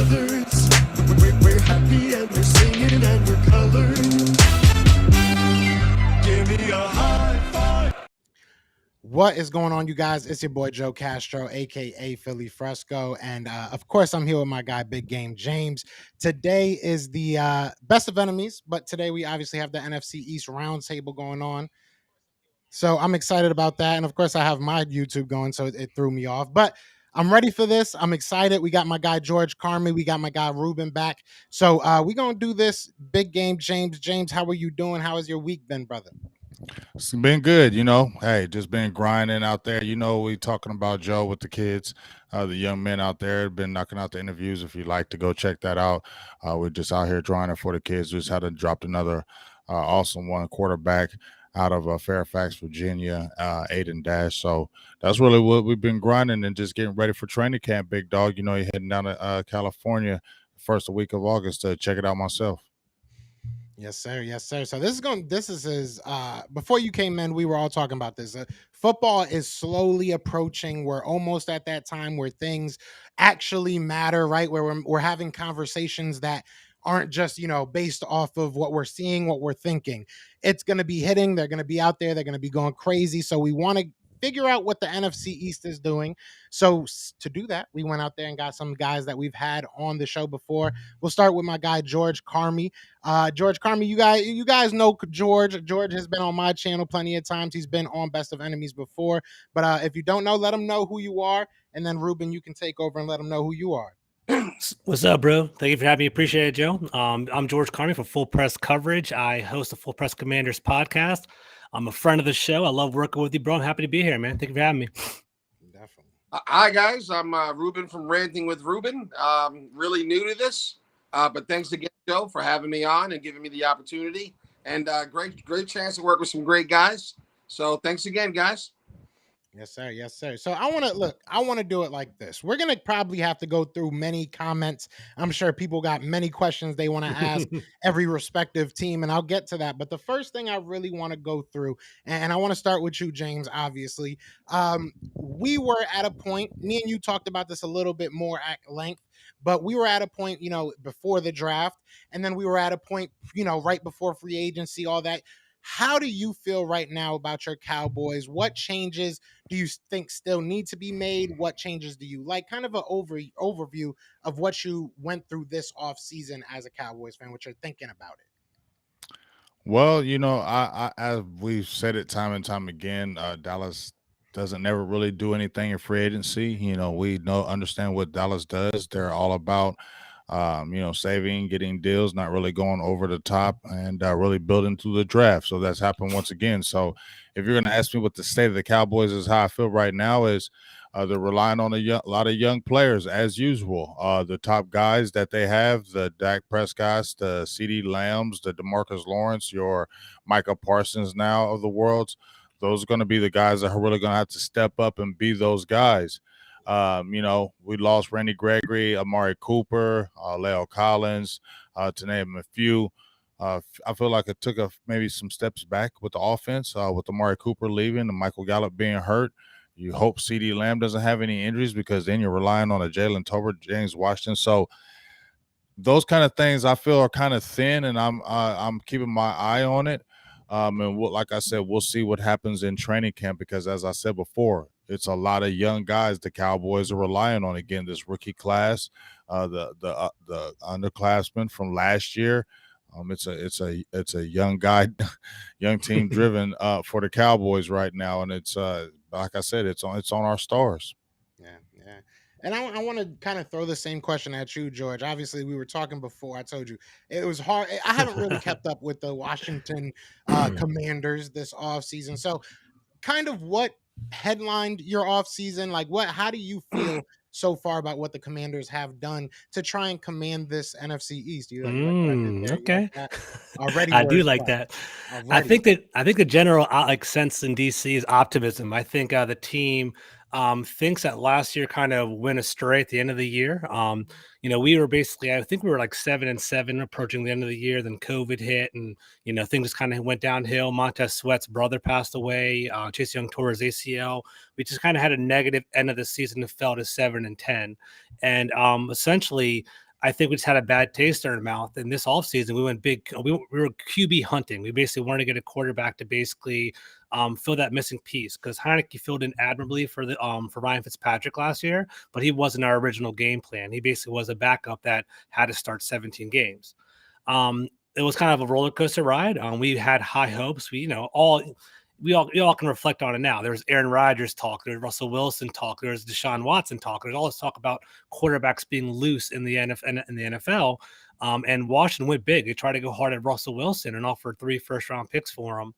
brothers. We're happy and we're singing and we're colored. Give me a high five. What is going on, you guys? It's your boy Joe Castro, aka Philly Fresco, and of course, I'm here with my guy Big Game James. Today is the best of enemies, but today we obviously have the NFC East Roundtable going on, so I'm excited about that. And of course, I have my YouTube going, so it threw me off, but I'm ready for this. I'm excited. We got my guy George Carmi, we got my guy Ruben back, so we're gonna do this. Big Game James. James, how are you doing? How has your week been, brother? It's been good, Hey, just been grinding out there. We talking about Joe with the kids, the young men out there. Been knocking out the interviews. If you'd like to go check that out, we're just out here grinding for the kids. We just had to drop another awesome one quarterback out of Fairfax, Virginia, Aiden Dash. So that's really what we've been grinding and just getting ready for training camp, big dog. You're heading down to California the first week of August to check it out myself. Yes, sir. Yes, sir. So this is his before you came in, we were all talking about this. Football is slowly approaching. We're almost at that time where things actually matter, right? Where we're having conversations that aren't just, based off of what we're seeing, what we're thinking. It's going to be hitting, they're going to be out there, they're going to be going crazy. So we want to figure out what the NFC East is doing. So to do that, we went out there and got some guys that we've had on the show before. We'll start with my guy George Carmi. George Carmi, you guys know George. George has been on my channel plenty of times. He's been on Best of Enemies before. But if you don't know, let him know who you are, and then Ruben, you can take over and let him know who you are. What's up, bro? Thank you for having me. Appreciate it, Joe. I'm George Carmi for Full Press Coverage. I host the Full Press Commanders podcast. I'm a friend of the show. I love working with you, bro. I'm happy to be here, man. Thank you for having me. Definitely. Hi, guys. I'm Ruben from Ranting with Ruben. Really new to this, but thanks again, Joe, for having me on and giving me the opportunity. And great chance to work with some great guys. So thanks again, guys. Yes, sir. Yes, sir. So I want to do it like this. We're going to probably have to go through many comments. I'm sure people got many questions they want to ask every respective team, and I'll get to that. But the first thing I really want to go through, and I want to start with you, James, obviously. We were at a point, me and you talked about this a little bit more at length, but we were at a point, before the draft, and then we were at a point, right before free agency, all that. How do you feel right now about your Cowboys? What changes do you think still need to be made? What changes do you like? Kind of an overview of what you went through this offseason as a Cowboys fan, what you're thinking about it. Well, I as we've said it time and time again, Dallas doesn't never really do anything in free agency. We understand what Dallas does. They're all about saving, getting deals, not really going over the top, and really building through the draft. So that's happened once again. So if you're going to ask me what the state of the Cowboys is, how I feel right now is they're relying on a lot of young players as usual. The top guys that they have, the Dak Prescotts, the CeeDee Lambs, the DeMarcus Lawrence, your Micah Parsons now of the world, those are going to be the guys that are really going to have to step up and be those guys. We lost Randy Gregory, Amari Cooper, Leo Collins, to name a few. I feel like it took maybe some steps back with the offense, with Amari Cooper leaving and Michael Gallup being hurt. You hope CeeDee Lamb doesn't have any injuries because then you're relying on a Jalen Tolbert, James Washington. So those kind of things I feel are kind of thin, and I'm keeping my eye on it. Like I said, we'll see what happens in training camp because, as I said before, it's a lot of young guys the Cowboys are relying on. Again, this rookie class, the underclassmen from last year. It's a young guy, young team driven for the Cowboys right now, and it's like I said, it's on our stars. Yeah. And I want to kind of throw the same question at you, George. Obviously, we were talking before. I told you it was hard. I haven't really kept up with the Washington Commanders this offseason. So kind of what headlined your offseason? Like how do you feel so far about what the Commanders have done to try and command this NFC East? You like what I did there? Okay. Like already I do like that. I think the general sense in DC is optimism. I think the team thinks that last year kind of went astray at the end of the year. We were basically, I think we were like 7-7 approaching the end of the year. Then COVID hit and, things just kind of went downhill. Montez Sweat's brother passed away. Chase Young tore his ACL. We just kind of had a negative end of the season that fell to 7-10. And essentially, I think we just had a bad taste in our mouth. And this offseason, we went big. We were QB hunting. We basically wanted to get a quarterback to basically fill that missing piece, because Heineke filled in admirably for Ryan Fitzpatrick last year, but he wasn't our original game plan. He basically was a backup that had to start 17 games. It was kind of a roller coaster ride. We had high hopes. We all can reflect on it now. There's Aaron Rodgers talk. There's Russell Wilson talk. There's Deshaun Watson talk. There's all this talk about quarterbacks being loose in the NFL. And Washington went big. They tried to go hard at Russell Wilson and offered 3 first-round picks for him.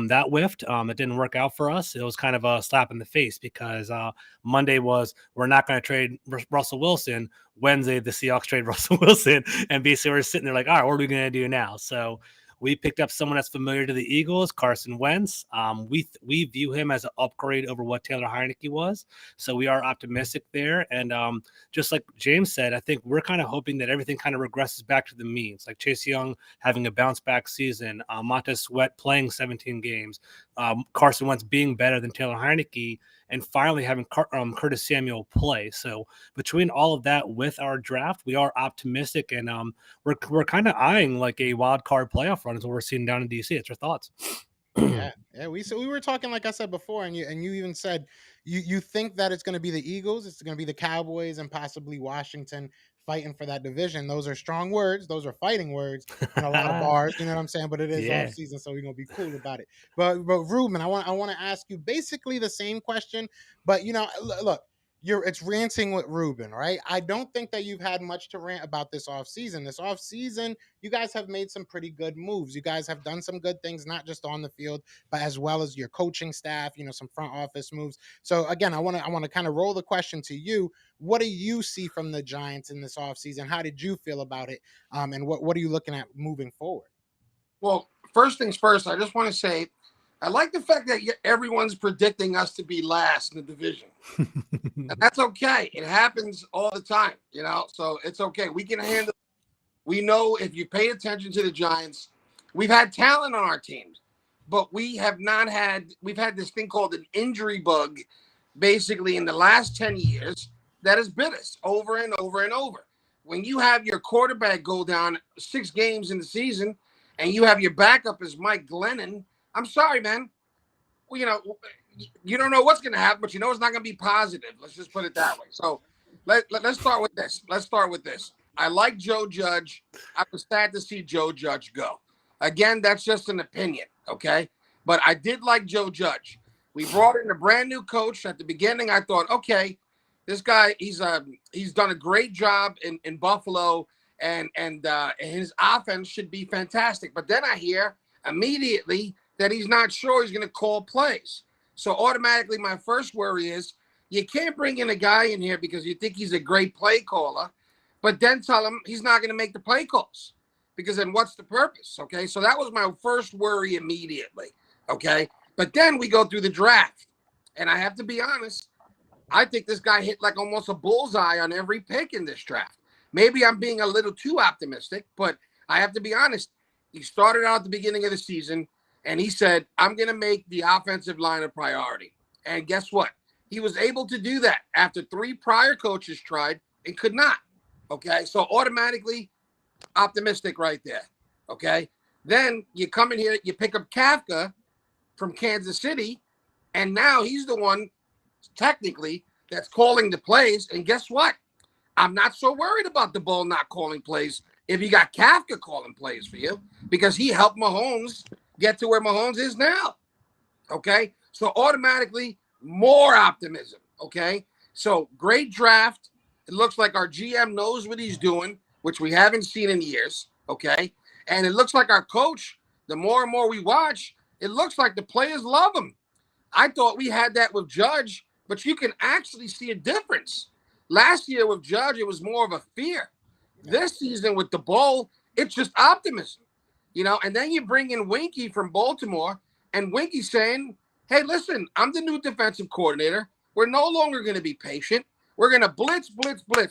That whiffed. It didn't work out for us. It was kind of a slap in the face, because Monday was, we're not going to trade Russell Wilson. Wednesday, the Seahawks trade Russell Wilson. And basically we're sitting there like, all right, what are we going to do now? So we picked up someone that's familiar to the Eagles, Carson Wentz. We view him as an upgrade over what Taylor Heineke was. So we are optimistic there. And just like James said, I think we're kind of hoping that everything kind of regresses back to the means, like Chase Young having a bounce back season, Montez Sweat playing 17 games, Carson Wentz being better than Taylor Heineke, and finally having Curtis Samuel play. So between all of that with our draft, we are optimistic, and we're kind of eyeing like a wild card playoff run is what we're seeing down in DC. It's your thoughts? Yeah. We were talking, like I said before, and you even said you think that it's going to be the Eagles, it's going to be the Cowboys, and possibly Washington fighting for that division. Those are strong words. Those are fighting words in a lot of bars. You know what I'm saying? But it is off season, so we're gonna be cool about it. But Ruben, I want to ask you basically the same question. But look, it's ranting with Ruben, right? I don't think that you've had much to rant about this offseason. This offseason, you guys have made some pretty good moves. You guys have done some good things, not just on the field, but as well as your coaching staff, some front office moves. So again, I want to kind of roll the question to you. What do you see from the Giants in this offseason? How did you feel about it? And what are you looking at moving forward? Well, first things first, I just want to say, I like the fact that everyone's predicting us to be last in the division. And that's okay. It happens all the time, so it's okay. We can handle it. We know if you pay attention to the Giants, we've had talent on our teams, but we've had this thing called an injury bug basically in the last 10 years that has bit us over and over and over. When you have your quarterback go down 6 games in the season and you have your backup as Mike Glennon, I'm sorry, man. Well, you don't know what's going to happen, but it's not going to be positive. Let's just put it that way. So let's start with this. I like Joe Judge. I was sad to see Joe Judge go. Again, that's just an opinion, okay? But I did like Joe Judge. We brought in a brand new coach. At the beginning, I thought, okay, this guy, he's done a great job in Buffalo, and his offense should be fantastic. But then I hear immediately that he's not sure he's going to call plays. So automatically my first worry is you can't bring in a guy in here because you think he's a great play caller, but then tell him he's not going to make the play calls, because then what's the purpose? Okay, so that was my first worry immediately. Okay, but then we go through the draft, and I have to be honest, I think this guy hit like almost a bullseye on every pick in this draft. Maybe I'm being a little too optimistic, but I have to be honest. He started out at the beginning of the season, and he said, I'm going to make the offensive line a priority. And guess what? He was able to do that after 3 prior coaches tried and could not. Okay, so automatically optimistic right there. Okay, then you come in here, you pick up Kafka from Kansas City, and now he's the one technically that's calling the plays. And guess what? I'm not so worried about the ball not calling plays if you got Kafka calling plays for you, because he helped Mahomes get to where Mahomes is now. Okay, so automatically more optimism. Okay, so great draft. It looks like our GM knows what he's doing, which we haven't seen in years. Okay, and it looks like our coach, the more and more we watch, it looks like the players love him. I thought we had that with Judge, but you can actually see a difference. Last year with Judge, it was more of a fear. This season with the Bowl, it's just optimism. And then you bring in Winky from Baltimore, and Winky saying, hey, listen, I'm the new defensive coordinator. We're no longer going to be patient. We're going to blitz.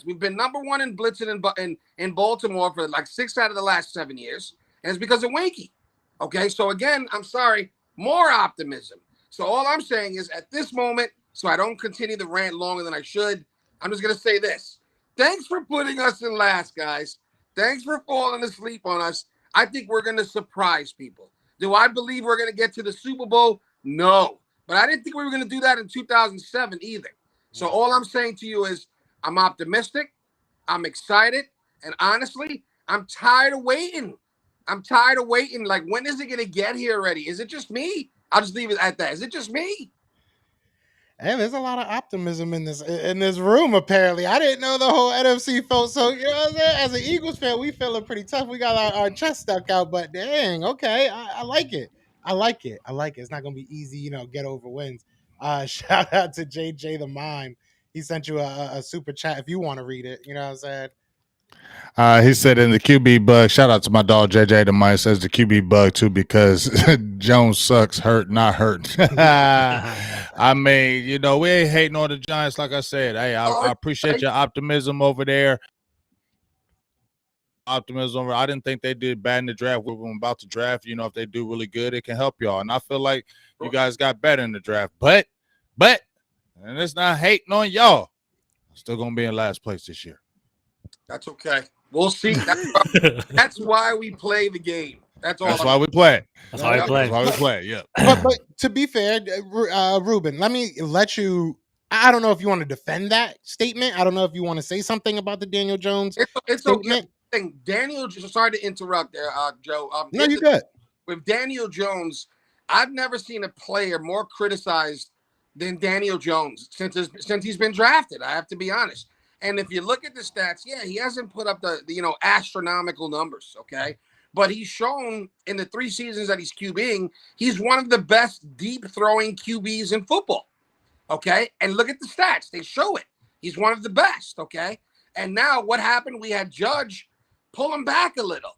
We've been number 1 in blitzing in Baltimore for like 6 out of the last 7 years, and it's because of Winky. Okay, so again, I'm sorry, more optimism. So all I'm saying is at this moment, so I don't continue the rant longer than I should, I'm just going to say this. Thanks for putting us in last, guys. Thanks for falling asleep on us. I think we're going to surprise people. Do I believe we're going to get to the Super Bowl? No. But I didn't think we were going to do that in 2007 either. So all I'm saying to you is I'm optimistic. I'm excited. And honestly, I'm tired of waiting. Like, when is it going to get here already? Is it just me? I'll just leave it at that. Is it just me? And there's a lot of optimism in this room, apparently. I didn't know the whole NFC felt so, you know what I'm saying? As an Eagles fan, we feeling pretty tough. We got our chest stuck out, but dang, okay. I like it. I like it. It's not going to be easy, get over wins. Shout out to JJ the Mime. He sent you a super chat if you want to read it. You know what I'm saying? He said in the QB bug, shout out to my dog JJ the Mime, says the QB bug too because Jones sucks, hurt, not hurt. I mean, we ain't hating on the Giants. Like I said, hey, I appreciate your optimism over there. I didn't think they did bad in the draft. We were about to draft. If they do really good, it can help y'all. And I feel like you guys got better in the draft. But, and it's not hating on y'all. I'm still gonna be in last place this year. That's okay. We'll see. That's why we play the game. That's why we play. That's why we play. Yeah. But to be fair, Ruben, let you. I don't know if you want to defend that statement. I don't know if you want to say something about the Daniel Jones. It's statement. Okay. Daniel, sorry to interrupt there, Joe. No, you're good. With Daniel Jones, I've never seen a player more criticized than Daniel Jones since he's been drafted. I have to be honest. And if you look at the stats, yeah, he hasn't put up the astronomical numbers, okay? But he's shown in the 3 seasons that he's QBing, he's one of the best deep throwing QBs in football, okay? And look at the stats. They show it. He's one of the best, okay? And now what happened? We had Judge pull him back a little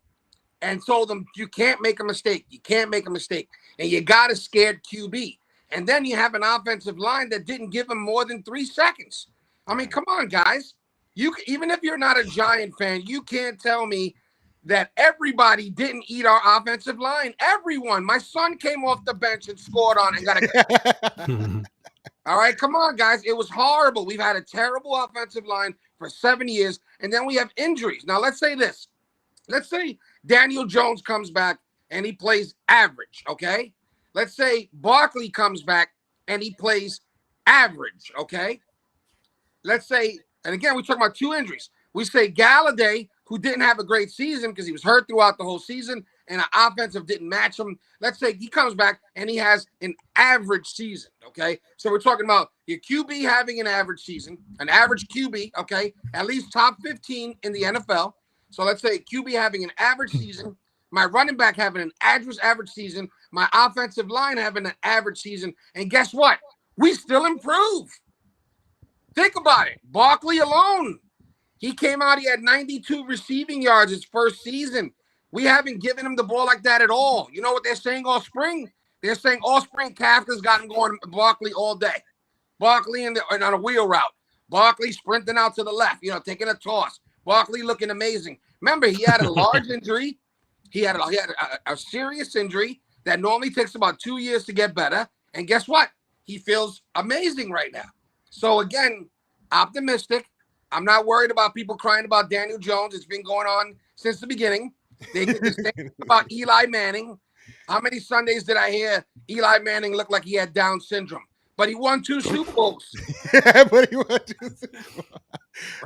and told him, you can't make a mistake. You can't make a mistake. And you got a scared QB. And then you have an offensive line that didn't give him more than 3 seconds. I mean, come on, guys. Even if you're not a Giant fan, you can't tell me that everybody didn't eat our offensive line. Everyone. My son came off the bench and scored on it and got a All right, come on, guys. It was horrible. We've had a terrible offensive line for 7 years, and then we have injuries. Now, let's say this. Let's say Daniel Jones comes back and he plays average, okay? Let's say Barkley comes back and he plays average, okay? Let's say, and again, we're talking about 2 injuries. We say Galladay, who didn't have a great season because he was hurt throughout the whole season and our offensive didn't match him. Let's say he comes back and he has an average season, okay? So we're talking about your QB having an average season, an average QB, okay? At least top 15 in the NFL. So let's say QB having an average season, my running back having an average season, my offensive line having an average season, and guess what? We still improve. Think about it. Barkley alone, he came out, he had 92 receiving yards his first season. We haven't given him the ball like that at all. You know what they're saying all spring? They're saying all spring Kafka's got him going Barkley all day. Barkley on a wheel route. Barkley sprinting out to the left, taking a toss. Barkley looking amazing. Remember, he had a large injury. He had a serious injury that normally takes about 2 years to get better. And guess what? He feels amazing right now. So, again, optimistic. I'm not worried about people crying about Daniel Jones. It's been going on since the beginning. They did the same thing about Eli Manning. How many Sundays did I hear Eli Manning look like he had Down syndrome? But he won 2 Super Bowls. But he won 2 Super Bowls.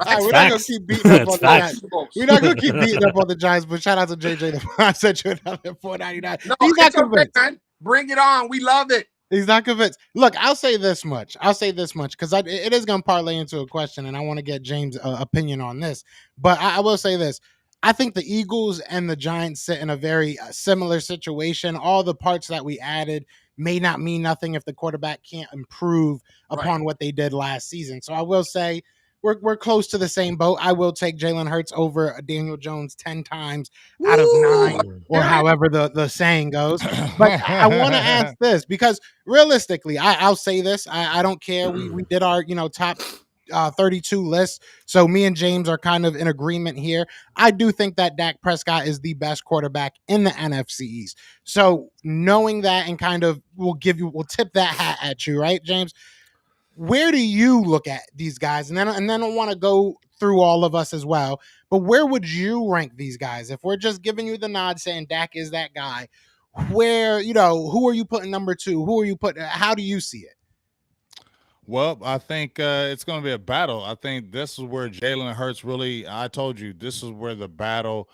Right, we're not going to keep beating up on the Giants. We're not going to keep beating up on the Giants, but shout out to JJ. I sent you another $4.99. No, he's not convinced. Okay, man. Bring it on. We love it. He's not convinced. Look, I'll say this much because it is going to parlay into a question, and I want to get James' opinion on this. But I will say this. I think the Eagles and the Giants sit in a very similar situation. All the parts that we added may not mean nothing if the quarterback can't improve upon what they did last season. So I will say we're close to the same boat. I will take Jalen Hurts over Daniel Jones 10 times out of 9, or however the saying goes. But I want to ask this because realistically, I'll say this. I don't care. We did our top 32 list. So me and James are kind of in agreement here. I do think that Dak Prescott is the best quarterback in the NFC East. So knowing that and kind of we'll tip that hat at you, right, James? Where do you look at these guys? And then I want to go through all of us as well. But where would you rank these guys? If we're just giving you the nod saying Dak is that guy, where, who are you putting number 2? Who are you putting? How do you see it? Well, I think it's going to be a battle. I think this is where Jalen Hurts really, I told you, this is where the battle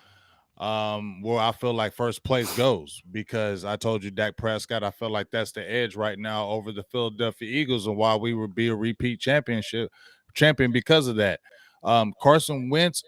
where I feel like first place goes, because I told you Dak Prescott, I feel like that's the edge right now over the Philadelphia Eagles, and why we would be a repeat champion because of that. Carson Wentz,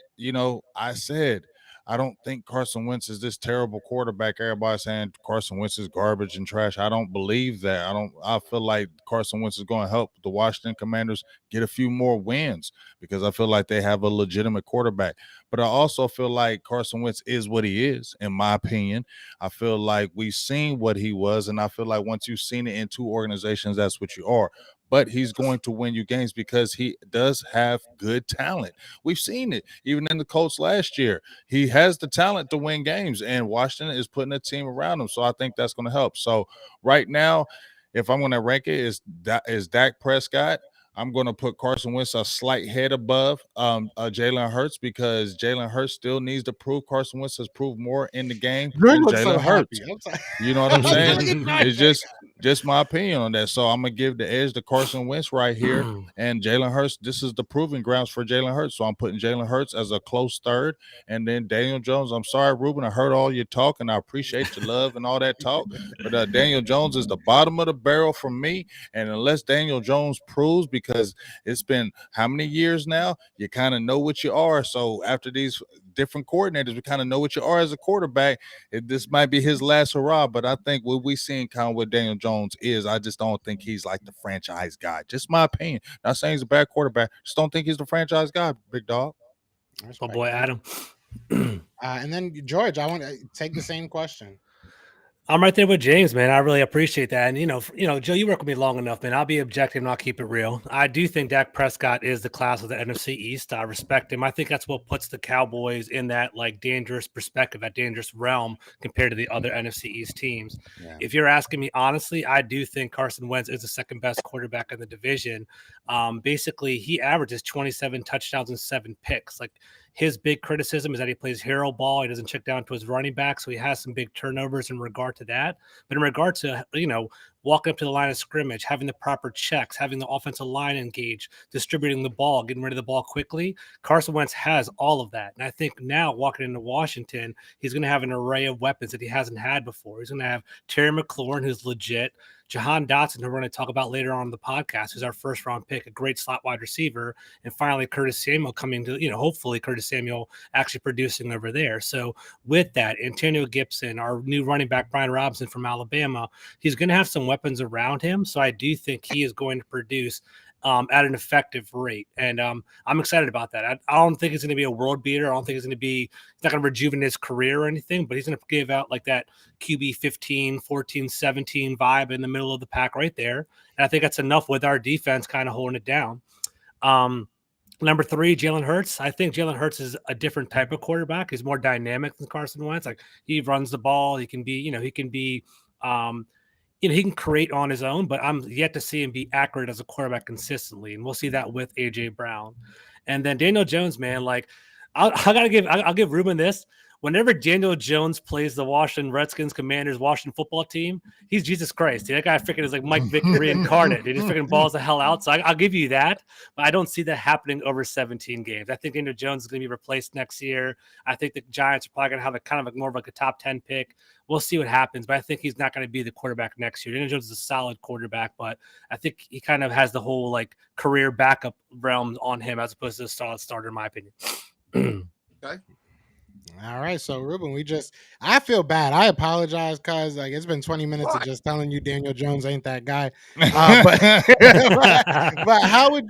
I said I don't think Carson Wentz is this terrible quarterback. Everybody's saying Carson Wentz is garbage and trash. I don't believe that. I feel like Carson Wentz is going to help the Washington Commanders get a few more wins, because I feel like they have a legitimate quarterback. But I also feel like Carson Wentz is what he is, in my opinion. I feel like we've seen what he was, and I feel like once you've seen it in 2 organizations, that's what you are. But he's going to win you games because he does have good talent. We've seen it even in the Colts last year. He has the talent to win games, and Washington is putting a team around him. So I think that's going to help. So right now, if I'm going to rank it, is Dak Prescott. I'm going to put Carson Wentz a slight head above Jalen Hurts, because Jalen Hurts still needs to prove. Carson Wentz has proved more in the game than Jalen Hurts. You know what I'm saying? It's just my opinion on that. So I'm going to give the edge to Carson Wentz right here. And Jalen Hurts, this is the proving grounds for Jalen Hurts. So I'm putting Jalen Hurts as a close third. And then Daniel Jones, I'm sorry, Ruben, I heard all your talk, and I appreciate your love and all that talk. But Daniel Jones is the bottom of the barrel for me. And unless Daniel Jones proves, because it's been how many years now, you kind of know what you are. So after these different coordinators, we kind of know what you are as a quarterback. This might be his last hurrah, but I think what we seen kind of what Daniel Jones is, I just don't think he's like the franchise guy. Just my opinion. Not saying he's a bad quarterback. Just don't think he's the franchise guy, big dog. Oh boy, Adam. And then George, I want to take the same question. I'm right there with James, man. I really appreciate that. And, Joe, you work with me long enough, man. I'll be objective and I'll keep it real. I do think Dak Prescott is the class of the NFC East. I respect him. I think that's what puts the Cowboys in that dangerous perspective, that dangerous realm compared to the other NFC East teams. Yeah. If you're asking me honestly, I do think Carson Wentz is the second best quarterback in the division. Basically, he averages 27 touchdowns and 7 picks. His big criticism is that he plays hero ball. He doesn't check down to his running back, so he has some big turnovers in regard to that. But in regard to, walking up to the line of scrimmage, having the proper checks, having the offensive line engage, distributing the ball, getting rid of the ball quickly, Carson Wentz has all of that. And I think now walking into Washington, he's going to have an array of weapons that he hasn't had before. He's going to have Terry McLaurin, who's legit, Jahan Dotson, who we're going to talk about later on in the podcast, who's our first-round pick, a great slot wide receiver, and finally Curtis Samuel coming to, hopefully Curtis Samuel actually producing over there. So with that, Antonio Gibson, our new running back, Brian Robinson from Alabama, he's going to have some weapons around him. So I do think he is going to produce at an effective rate. And I'm excited about that. I don't think it's going to be a world beater. I don't think it's not going to rejuvenate his career or anything, but he's going to give out that QB 15, 14, 17 vibe in the middle of the pack right there. And I think that's enough with our defense kind of holding it down. Number 3, Jalen Hurts. I think Jalen Hurts is a different type of quarterback. He's more dynamic than Carson Wentz. He runs the ball. He can be, he can create on his own, but I'm yet to see him be accurate as a quarterback consistently. And we'll see that with AJ Brown. And then Daniel Jones, man, I'll give Ruben this. Whenever Daniel Jones plays the Washington Redskins Commanders Washington football team, he's Jesus Christ. That guy freaking is like Mike Vick reincarnate. He just freaking balls the hell out. So I'll give you that. But I don't see that happening over 17 games. I think Daniel Jones is going to be replaced next year. I think the Giants are probably going to have a kind of more of a top 10 pick. We'll see what happens, but I think he's not going to be the quarterback next year. Daniel Jones is a solid quarterback, but I think he kind of has the whole career backup realm on him as opposed to a solid starter, in my opinion. Okay. All right, so Ruben, I feel bad. I apologize because it's been 20 minutes of just telling you Daniel Jones ain't that guy. But how would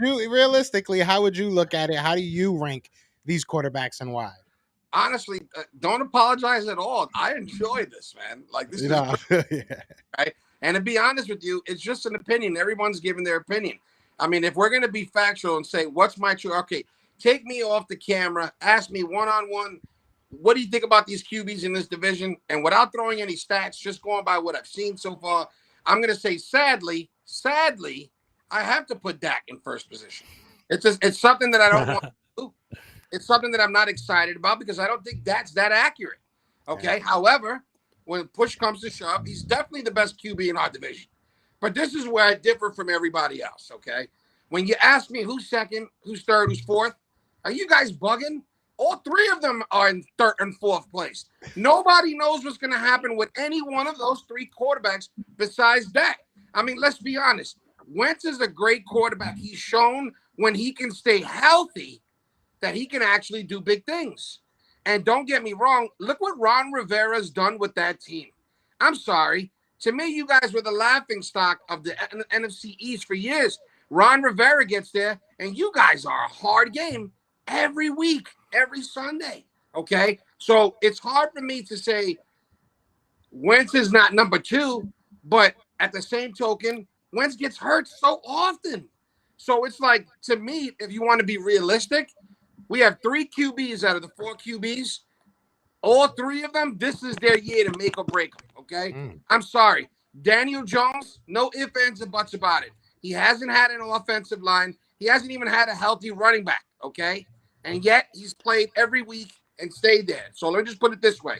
you look at it? How do you rank these quarterbacks and why? Honestly, don't apologize at all. I enjoy this, man. This is right. And to be honest with you, it's just an opinion. Everyone's giving their opinion. I mean, if we're going to be factual and say, what's my true? Okay, take me off the camera. Ask me one-on-one. What do you think about these QBs in this division? And without throwing any stats, just going by what I've seen so far, I'm going to say, sadly, I have to put Dak in first position. It's something that I don't want to do. It's something that I'm not excited about because I don't think that's that accurate. Okay. Yeah. However, when push comes to shove, he's definitely the best QB in our division. But this is where I differ from everybody else. Okay. When you ask me who's second, who's third, who's fourth, are you guys bugging? All three of them are in third and fourth place. Nobody knows what's going to happen with any one of those three quarterbacks besides Dak. I mean, let's be honest. Wentz is a great quarterback. He's shown when he can stay healthy that he can actually do big things. And don't get me wrong, look what Ron Rivera's done with that team. I'm sorry. To me, you guys were the laughing stock of the NFC East for years. Ron Rivera gets there, and you guys are a hard game every week, every Sunday, okay? So it's hard for me to say Wentz is not number two, but at the same token, Wentz gets hurt so often. So it's like, to me, if you want to be realistic, we have 3 QBs out of the 4 QBs. All 3 of them, this is their year to make or break them, okay? I'm sorry. Daniel Jones, no ifs, ands, and buts about it. He hasn't had an offensive line. He hasn't even had a healthy running back, okay? And yet he's played every week and stayed there. So let me just put it this way.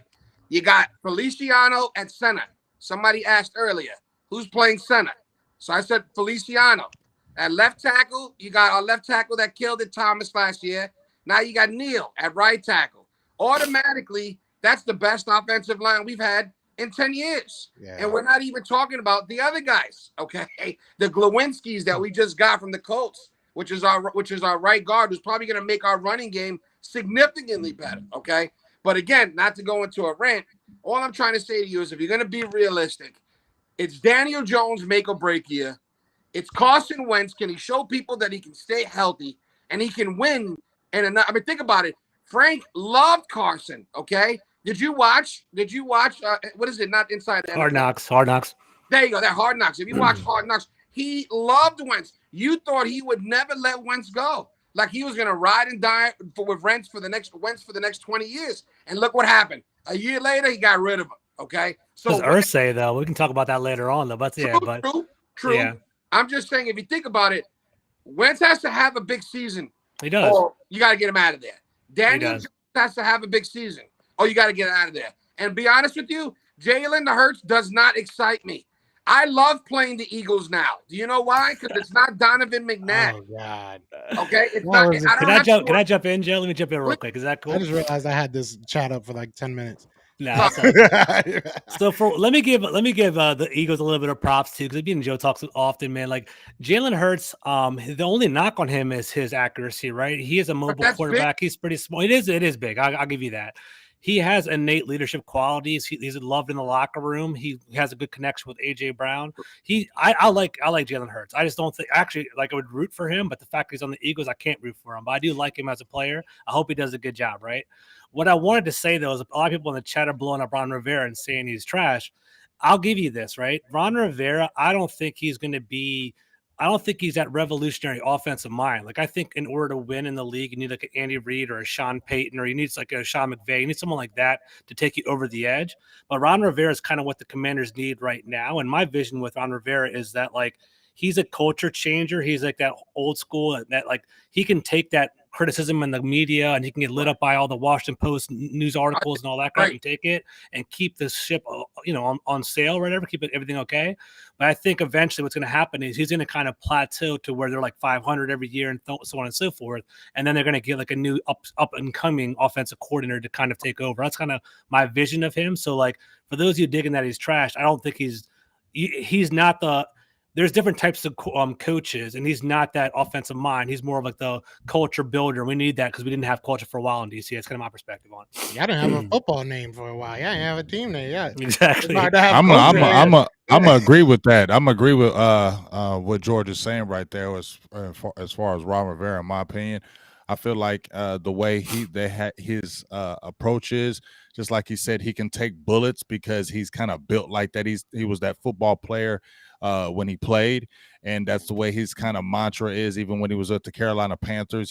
You got Feliciano at center. Somebody asked earlier, who's playing center? So I said Feliciano. At left tackle, you got our left tackle that killed it, Thomas, last year. Now you got Neal at right tackle. Automatically, that's the best offensive line we've had in 10 years. Yeah. And we're not even talking about the other guys, okay? The Glowinskis that we just got from the Colts, which is our right guard, who's probably going to make our running game significantly better, okay? But again, not to go into a rant, all I'm trying to say to you is if you're going to be realistic, it's Daniel Jones make or break year. It's Carson Wentz. Can he show people that he can stay healthy and he can win? And I mean, think about it. Frank loved Carson, okay? Did you watch, what is it? Not Inside the Hard Knocks. Hard Knocks. There you go. That Hard Knocks. If you watch Hard Knocks, he loved Wentz. You thought he would never let Wentz go. Like he was going to ride and die with Wentz for the next 20 years. And look what happened. A year later, he got rid of him, okay? So what does Ursay, though? We can talk about that later on, though. But True. Yeah. I'm just saying, if you think about it, Wentz has to have a big season. He does. Or you got to get him out of there. Daniel Jones has to have a big season. Oh, you got to get out of there. And be honest with you, Jalen Hurts does not excite me. I love playing the Eagles now. Do you know why? Because it's not Donovan McNabb. Oh, God. Okay? It's not. Can I jump in, Joe? Let me jump in real quick. Is that cool? I just realized I had this chat up for like 10 minutes. No. So let me give the Eagles a little bit of props too, because me and Joe talks often, man. Like Jalen Hurts, the only knock on him is his accuracy, right? He is a mobile quarterback. Big. He's pretty small. It is big. I'll give you that. He has innate leadership qualities. He's loved in the locker room. He has a good connection with AJ Brown. I like Jalen Hurts. I just don't think I would root for him, but the fact he's on the Eagles, I can't root for him. But I do like him as a player. I hope he does a good job, right? What I wanted to say though is a lot of people in the chat are blowing up Ron Rivera and saying he's trash. I'll give you this, right? Ron Rivera, I don't think he's that revolutionary offensive mind. Like I think in order to win in the league, you need like an Andy Reid or a Sean Payton, or you need like a Sean McVay. You need someone like that to take you over the edge. But Ron Rivera is kind of what the Commanders need right now. And my vision with Ron Rivera is that like he's a culture changer. He's like that old school that like he can take that criticism in the media and he can get lit up by all the Washington Post news articles and all that crap and take it and keep this ship, on sale or whatever, keep everything okay. But I think eventually what's going to happen is he's going to kind of plateau to where they're like 500 every year and so on and so forth. And then they're going to get like a new up and coming offensive coordinator to kind of take over. That's kind of my vision of him. So like for those of you digging that he's trashed, I don't think he's not there's different types of coaches, and he's not that offensive mind. He's more of like the culture builder. We need that because we didn't have culture for a while in DC. That's kind of my perspective on it. Yeah, I didn't have a football name for a while. Yeah, I didn't have a team name yet. Exactly. I'm gonna agree with that. I'm agree with what George is saying right there. As far as Ron Rivera, in my opinion, I feel like the way his approach is, just like he said, he can take bullets because he's kind of built like that. He was that football player when he played. And that's the way his kind of mantra is. Even when he was at the Carolina Panthers,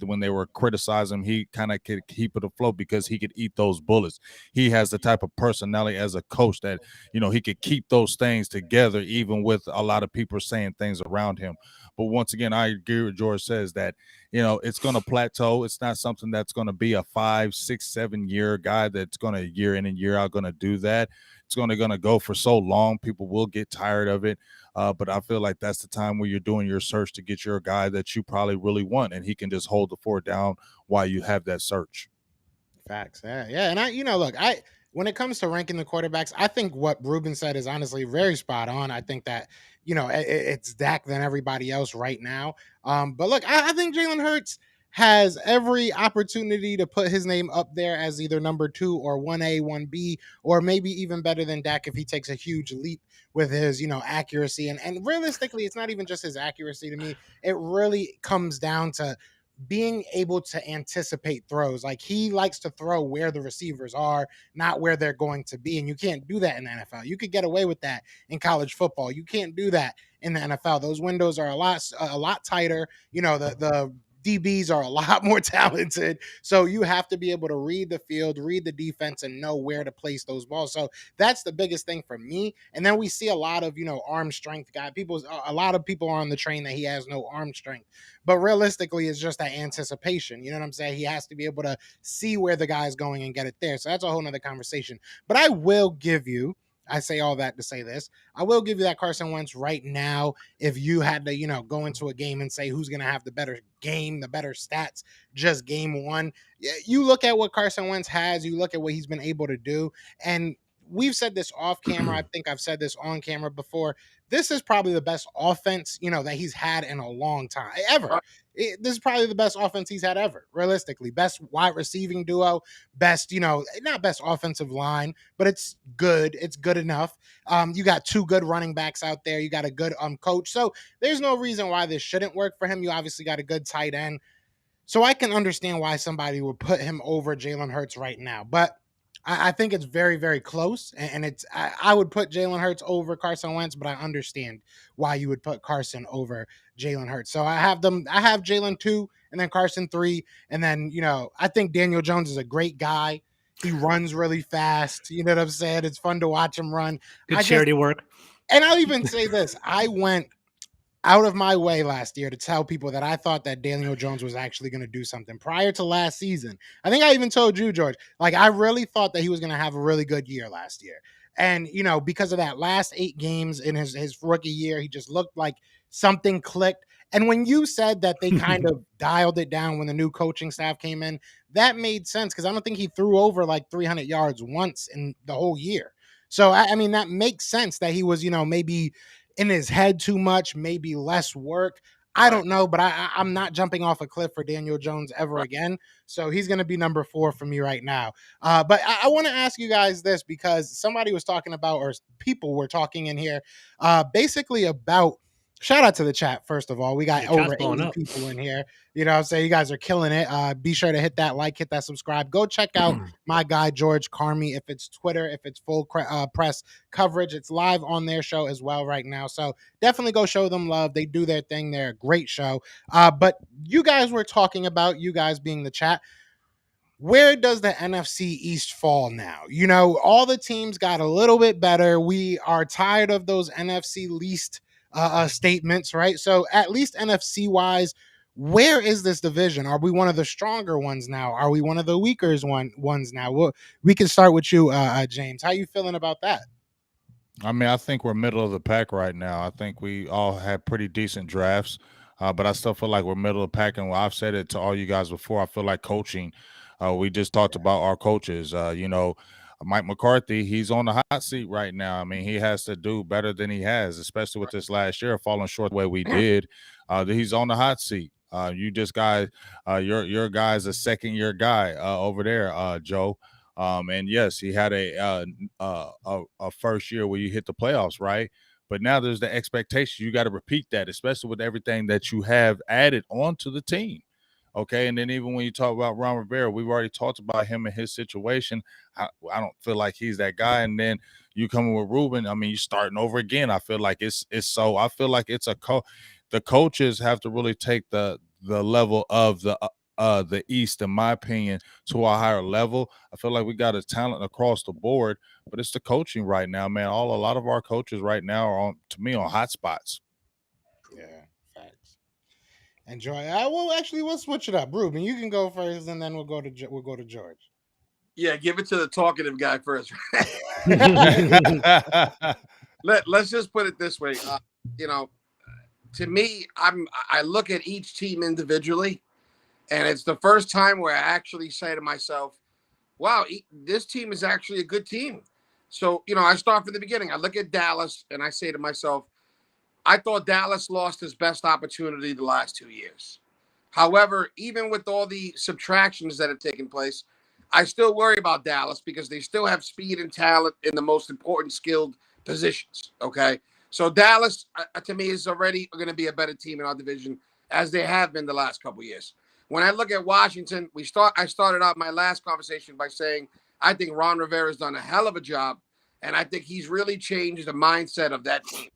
when they were criticizing him, he kind of could keep it afloat because he could eat those bullets. He has the type of personality as a coach that, he could keep those things together, even with a lot of people saying things around him. But once again, I agree with George says that, it's going to plateau. It's not something that's going to be a 5, 6, 7 year guy that's going to year in and year out going to do that. It's going to go for so long. People will get tired of it. But I feel like that's the time where you're doing your search to get your guy that you probably really want, and he can just hold the fort down while you have that search. Facts. Yeah. And when it comes to ranking the quarterbacks, I think what Ruben said is honestly very spot on. I think that, it's Dak than everybody else right now. But look, I think Jalen Hurts has every opportunity to put his name up there as either number 2 or 1A, 1B, or maybe even better than Dak if he takes a huge leap with his, accuracy. And realistically, it's not even just his accuracy to me. It really comes down to being able to anticipate throws. Like, he likes to throw where the receivers are, not where they're going to be. And you can't do that in the NFL. You could get away with that in college football. You can't do that in the NFL. Those windows are a lot tighter. The DBs are a lot more talented. So you have to be able to read the field, read the defense, and know where to place those balls. So that's the biggest thing for me. And then we see a lot of, arm strength guy. A lot of people are on the train that he has no arm strength. But realistically, it's just that anticipation. You know what I'm saying? He has to be able to see where the guy's going and get it there. So that's a whole nother conversation. But I say all that to say this. I will give you that Carson Wentz right now. If you had to, go into a game and say who's going to have the better game, the better stats, just game one, you look at what Carson Wentz has, you look at what he's been able to do. And we've said this off camera. I think I've said this on camera before. This is probably the best offense, that he's had in a long time, ever. This is probably the best offense he's had ever, realistically. Best wide receiving duo, best, not best offensive line, but it's good. It's good enough. You got 2 good running backs out there. You got a good coach. So there's no reason why this shouldn't work for him. You obviously got a good tight end. So I can understand why somebody would put him over Jalen Hurts right now. But I think it's very, very close. And I would put Jalen Hurts over Carson Wentz, but I understand why you would put Carson over Jalen Hurts. So I have Jalen 2 and then Carson 3. And then, I think Daniel Jones is a great guy. He runs really fast. You know what I'm saying? It's fun to watch him run. Good charity work. And I'll even say this. I went out of my way last year to tell people that I thought that Daniel Jones was actually going to do something prior to last season. I think I even told you, George, like, I really thought that he was going to have a really good year last year. And, because of that last 8 games in his rookie year, he just looked like something clicked. And when you said that they kind of dialed it down when the new coaching staff came in, that made sense, because I don't think he threw over like 300 yards once in the whole year. So, I mean, that makes sense that he was, maybe in his head too much, maybe less work. I don't know, but I'm not jumping off a cliff for Daniel Jones ever again. So he's going to be number 4 for me right now. But I want to ask you guys this, because somebody was talking about, or people were talking in here, basically about, shout out to the chat, first of all. We got over 80 people in here. You know what I'm saying? You guys are killing it. Be sure to hit that like, hit that subscribe. Go check out my guy, George Carmi, if it's Twitter, if it's full press coverage. It's live on their show as well right now. So definitely go show them love. They do their thing. They're a great show. But you guys were talking about, you guys being the chat, where does the NFC East fall now? All the teams got a little bit better. We are tired of those NFC least statements, right? So at least NFC wise, where is this division? Are we one of the stronger ones now? Are we one of the weaker ones now? We can start with you, James. How you feeling about that? I mean, I think we're middle of the pack right now. I think we all had pretty decent drafts, but I still feel like we're middle of the pack. And I've said it to all you guys before. I feel like coaching. We just talked about our coaches. Mike McCarthy, he's on the hot seat right now. I mean, he has to do better than he has, especially with this last year falling short the way we did. He's on the hot seat. You just guys, your guy's a second-year guy over there, Joe. And yes, he had a first year where you hit the playoffs, right? But now there's the expectation. You got to repeat that, especially with everything that you have added onto the team. Okay, and then even when you talk about Ron Rivera, we've already talked about him and his situation. I don't feel like he's that guy. And then you coming with Ruben, I mean, you're starting over again. I feel like it's the coaches have to really take the level of the East, in my opinion, to a higher level. I feel like we got a talent across the board, but it's the coaching right now, man. A lot of our coaches right now are on hot spots. Yeah, facts. Enjoy. Well, actually, we'll switch it up. Ruben, you can go first, and then we'll go to George. Yeah, give it to the talkative guy first. Let's just put it this way. To me, I look at each team individually, and it's the first time where I actually say to myself, wow, this team is actually a good team. So, I start from the beginning. I look at Dallas, and I say to myself, I thought Dallas lost his best opportunity the last 2 years. However, even with all the subtractions that have taken place, I still worry about Dallas because they still have speed and talent in the most important skilled positions. Okay. So Dallas, to me, is already going to be a better team in our division as they have been the last couple of years. When I look at Washington, I started out my last conversation by saying, I think Ron Rivera's done a hell of a job. And I think he's really changed the mindset of that team.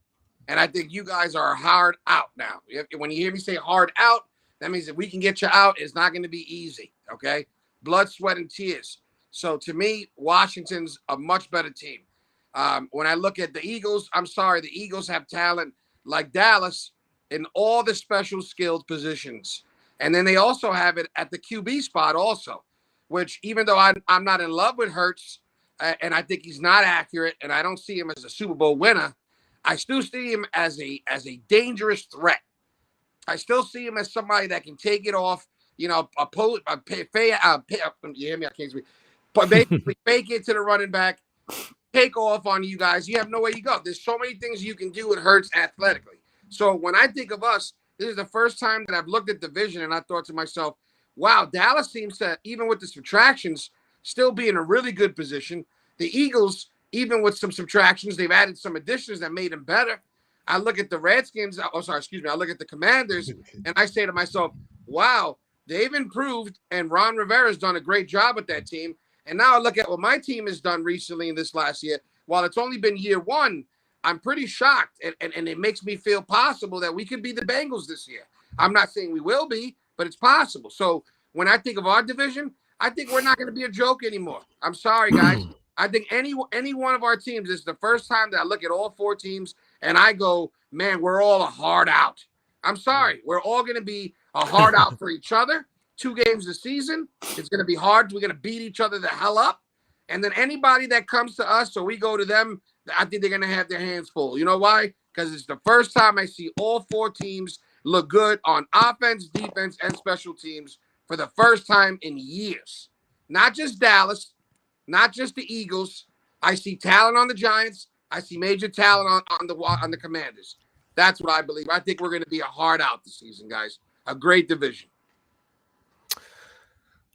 And I think you guys are hard out now. When you hear me say hard out, that means if we can get you out, it's not going to be easy. Okay. Blood, sweat, and tears. So to me, Washington's a much better team. When I look at the Eagles, I'm sorry, the Eagles have talent like Dallas in all the special skilled positions. And then they also have it at the QB spot also, which even though I'm not in love with Hurts, and I think he's not accurate, and I don't see him as a Super Bowl winner, I still see him as a dangerous threat. I still see him as somebody that can take it off, you hear me? I can't speak. But basically fake it to the running back, take off on you guys. You have nowhere you go. There's so many things you can do with Hurts athletically. So when I think of us, this is the first time that I've looked at the division and I thought to myself, wow, Dallas seems to, even with the subtractions, still be in a really good position. The Eagles, even with some subtractions, they've added some additions that made them better. I look at the Redskins. I look at the Commanders, and I say to myself, wow, they've improved, and Ron Rivera's done a great job with that team. And now I look at what my team has done recently in this last year. While it's only been year one, I'm pretty shocked, and it makes me feel possible that we could be the Bengals this year. I'm not saying we will be, but it's possible. So when I think of our division, I think we're not going to be a joke anymore. I'm sorry, guys. I think any one of our teams, this is the first time that I look at all four teams and I go, man, we're all a hard out. I'm sorry. We're all going to be a hard out for each other. 2 games this season. It's going to be hard. We're going to beat each other the hell up. And then anybody that comes to us or we go to them, I think they're going to have their hands full. You know why? Because it's the first time I see all 4 teams look good on offense, defense, and special teams for the first time in years. Not just Dallas, not just the Eagles. I see talent on the Giants. I see major talent on the Commanders. That's what I believe. I think we're going to be a hard out this season, guys. A great division.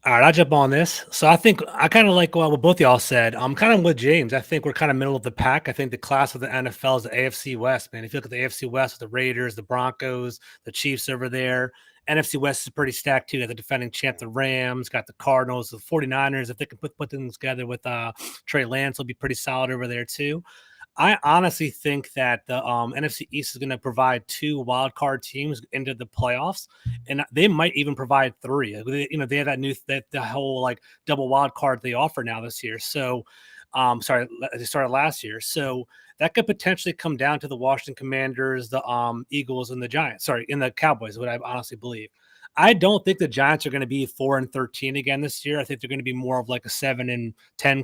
All right, I'll jump on this. So I think I kind of like what both y'all said. I'm kind of with James. I think we're kind of middle of the pack. I think the class of the NFL is the AFC West, man. If you look at the AFC West with the Raiders, the Broncos, the Chiefs over there, NFC West is pretty stacked too. Got the defending champ, the Rams, got the Cardinals, the 49ers. If they can put things together with Trey Lance, will be pretty solid over there too. I honestly think that the NFC East is going to provide 2 wild card teams into the playoffs, and they might even provide 3. They have the whole like double wild card they offer now this year. So, they started last year. So that could potentially come down to the Washington Commanders, the Eagles, and the Giants. In the Cowboys, what I honestly believe. I don't think the Giants are going to be 4-13 again this year. I think they're going to be more of like a 7-10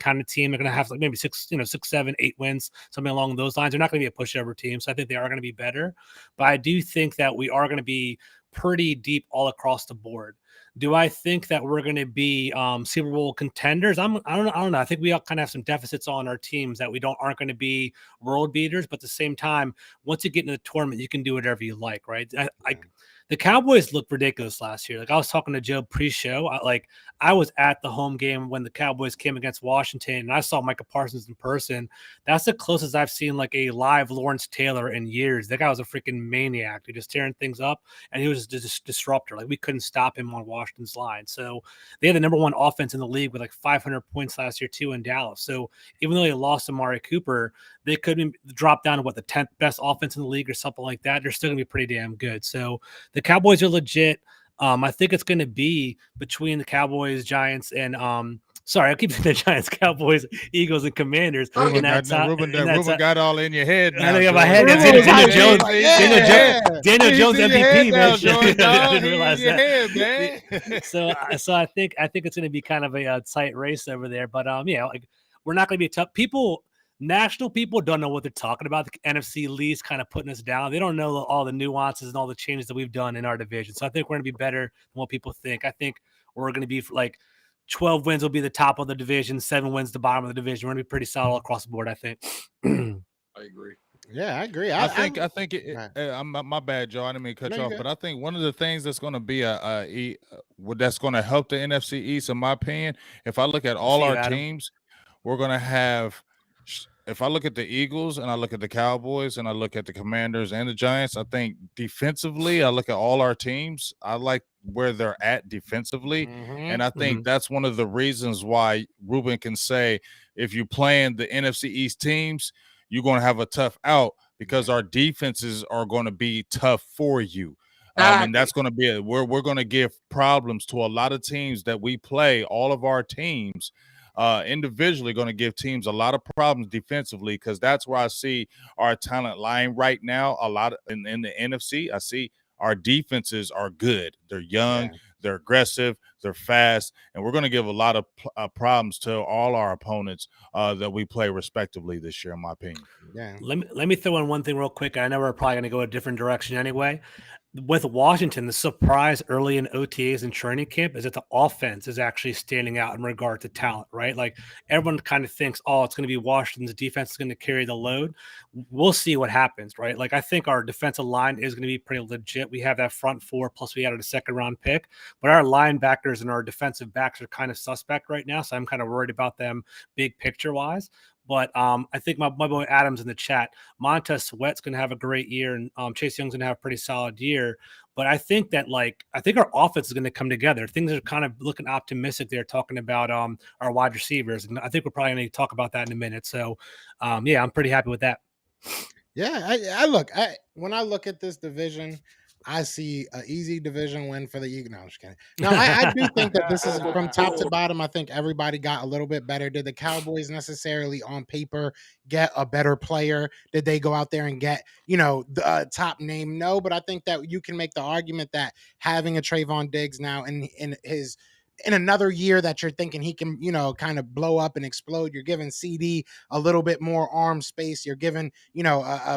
kind of team. They're going to have like maybe 6, 7, 8 wins, something along those lines. They're not going to be a pushover team. So I think they are going to be better. But I do think that we are going to be pretty deep all across the board. Do I think that we're going to be Super Bowl contenders? I don't know. I think we all kind of have some deficits on our teams that we aren't going to be world beaters. But at the same time, once you get into the tournament, you can do whatever you like, right? The Cowboys looked ridiculous last year. Like I was talking to Joe pre-show. I was at the home game when the Cowboys came against Washington, and I saw Micah Parsons in person. That's the closest I've seen like a live Lawrence Taylor in years. That guy was a freaking maniac. He just tearing things up, and he was just a disruptor. Like we couldn't stop him on Washington's line. So they had the number one offense in the league with like 500 points last year too in Dallas. So even though they lost Amari Cooper, they could drop down to what, the 10th best offense in the league or something like that. They're still gonna be pretty damn good. So the Cowboys are legit. I think it's going to be between the Cowboys, Giants, and sorry, I keep saying the Giants, Cowboys, Eagles, and Commanders. Ruben got all in your head now. I think in my head, Daniel Jones MVP, man. I didn't realize that. So I think it's going to be kind of a tight race over there. But like we're not going to be tough. National people don't know what they're talking about. The NFC least kind of putting us down. They don't know all the nuances and all the changes that we've done in our division. So I think we're going to be better than what people think. I think we're going to be like 12 wins will be the top of the division, 7 wins the bottom of the division. We're going to be pretty solid across the board, I think. I agree. Yeah, I agree. I think my bad, Joe. I didn't mean to cut you off, but I think one of the things that's going to be that's going to help the NFC East, in my opinion, if I look at all our teams, we're going to have. If I look at the Eagles and I look at the Cowboys and I look at the Commanders and the Giants, I think defensively, I look at all our teams. I like where they're at defensively. And I think that's one of the reasons why Ruben can say, if you're playing the NFC East teams, you're going to have a tough out because our defenses are going to be tough for you. And that's going to be we're going to give problems to a lot of teams that we play. All of our teams individually going to give teams a lot of problems defensively, because that's where I see our talent lying right now. A lot in the NFC, I see our defenses are good. They're young, they're aggressive, they're fast, and we're going to give a lot of problems to all our opponents that we play respectively this year, in my opinion. Yeah. Let me throw in one thing real quick. I know we're probably going to go a different direction anyway. With Washington, the surprise early in OTAs and training camp is that the offense is actually standing out in regard to talent, right? Like everyone kind of thinks, oh, it's going to be Washington's defense is going to carry the load. We'll see what happens, right? Like I think our defensive line is going to be pretty legit. We have that front four, plus we added a second-round pick. But our linebackers and our defensive backs are kind of suspect right now, so I'm kind of worried about them big picture-wise. But I think my boy Adam's in the chat. Montez Sweat's going to have a great year, and Chase Young's going to have a pretty solid year. But I think that our offense is going to come together. Things are kind of looking optimistic. They're talking about our wide receivers, and I think we're probably going to talk about that in a minute. So, I'm pretty happy with that. Yeah, when I look at this division, I see an easy division win for the Eagles. No, I'm just kidding. No, I do think that this is from top to bottom. I think everybody got a little bit better. Did the Cowboys necessarily on paper get a better player? Did they go out there and get, the top name? No, but I think that you can make the argument that having a Trayvon Diggs now in another year that you're thinking he can, kind of blow up and explode. You're giving CD a little bit more arm space. You're giving,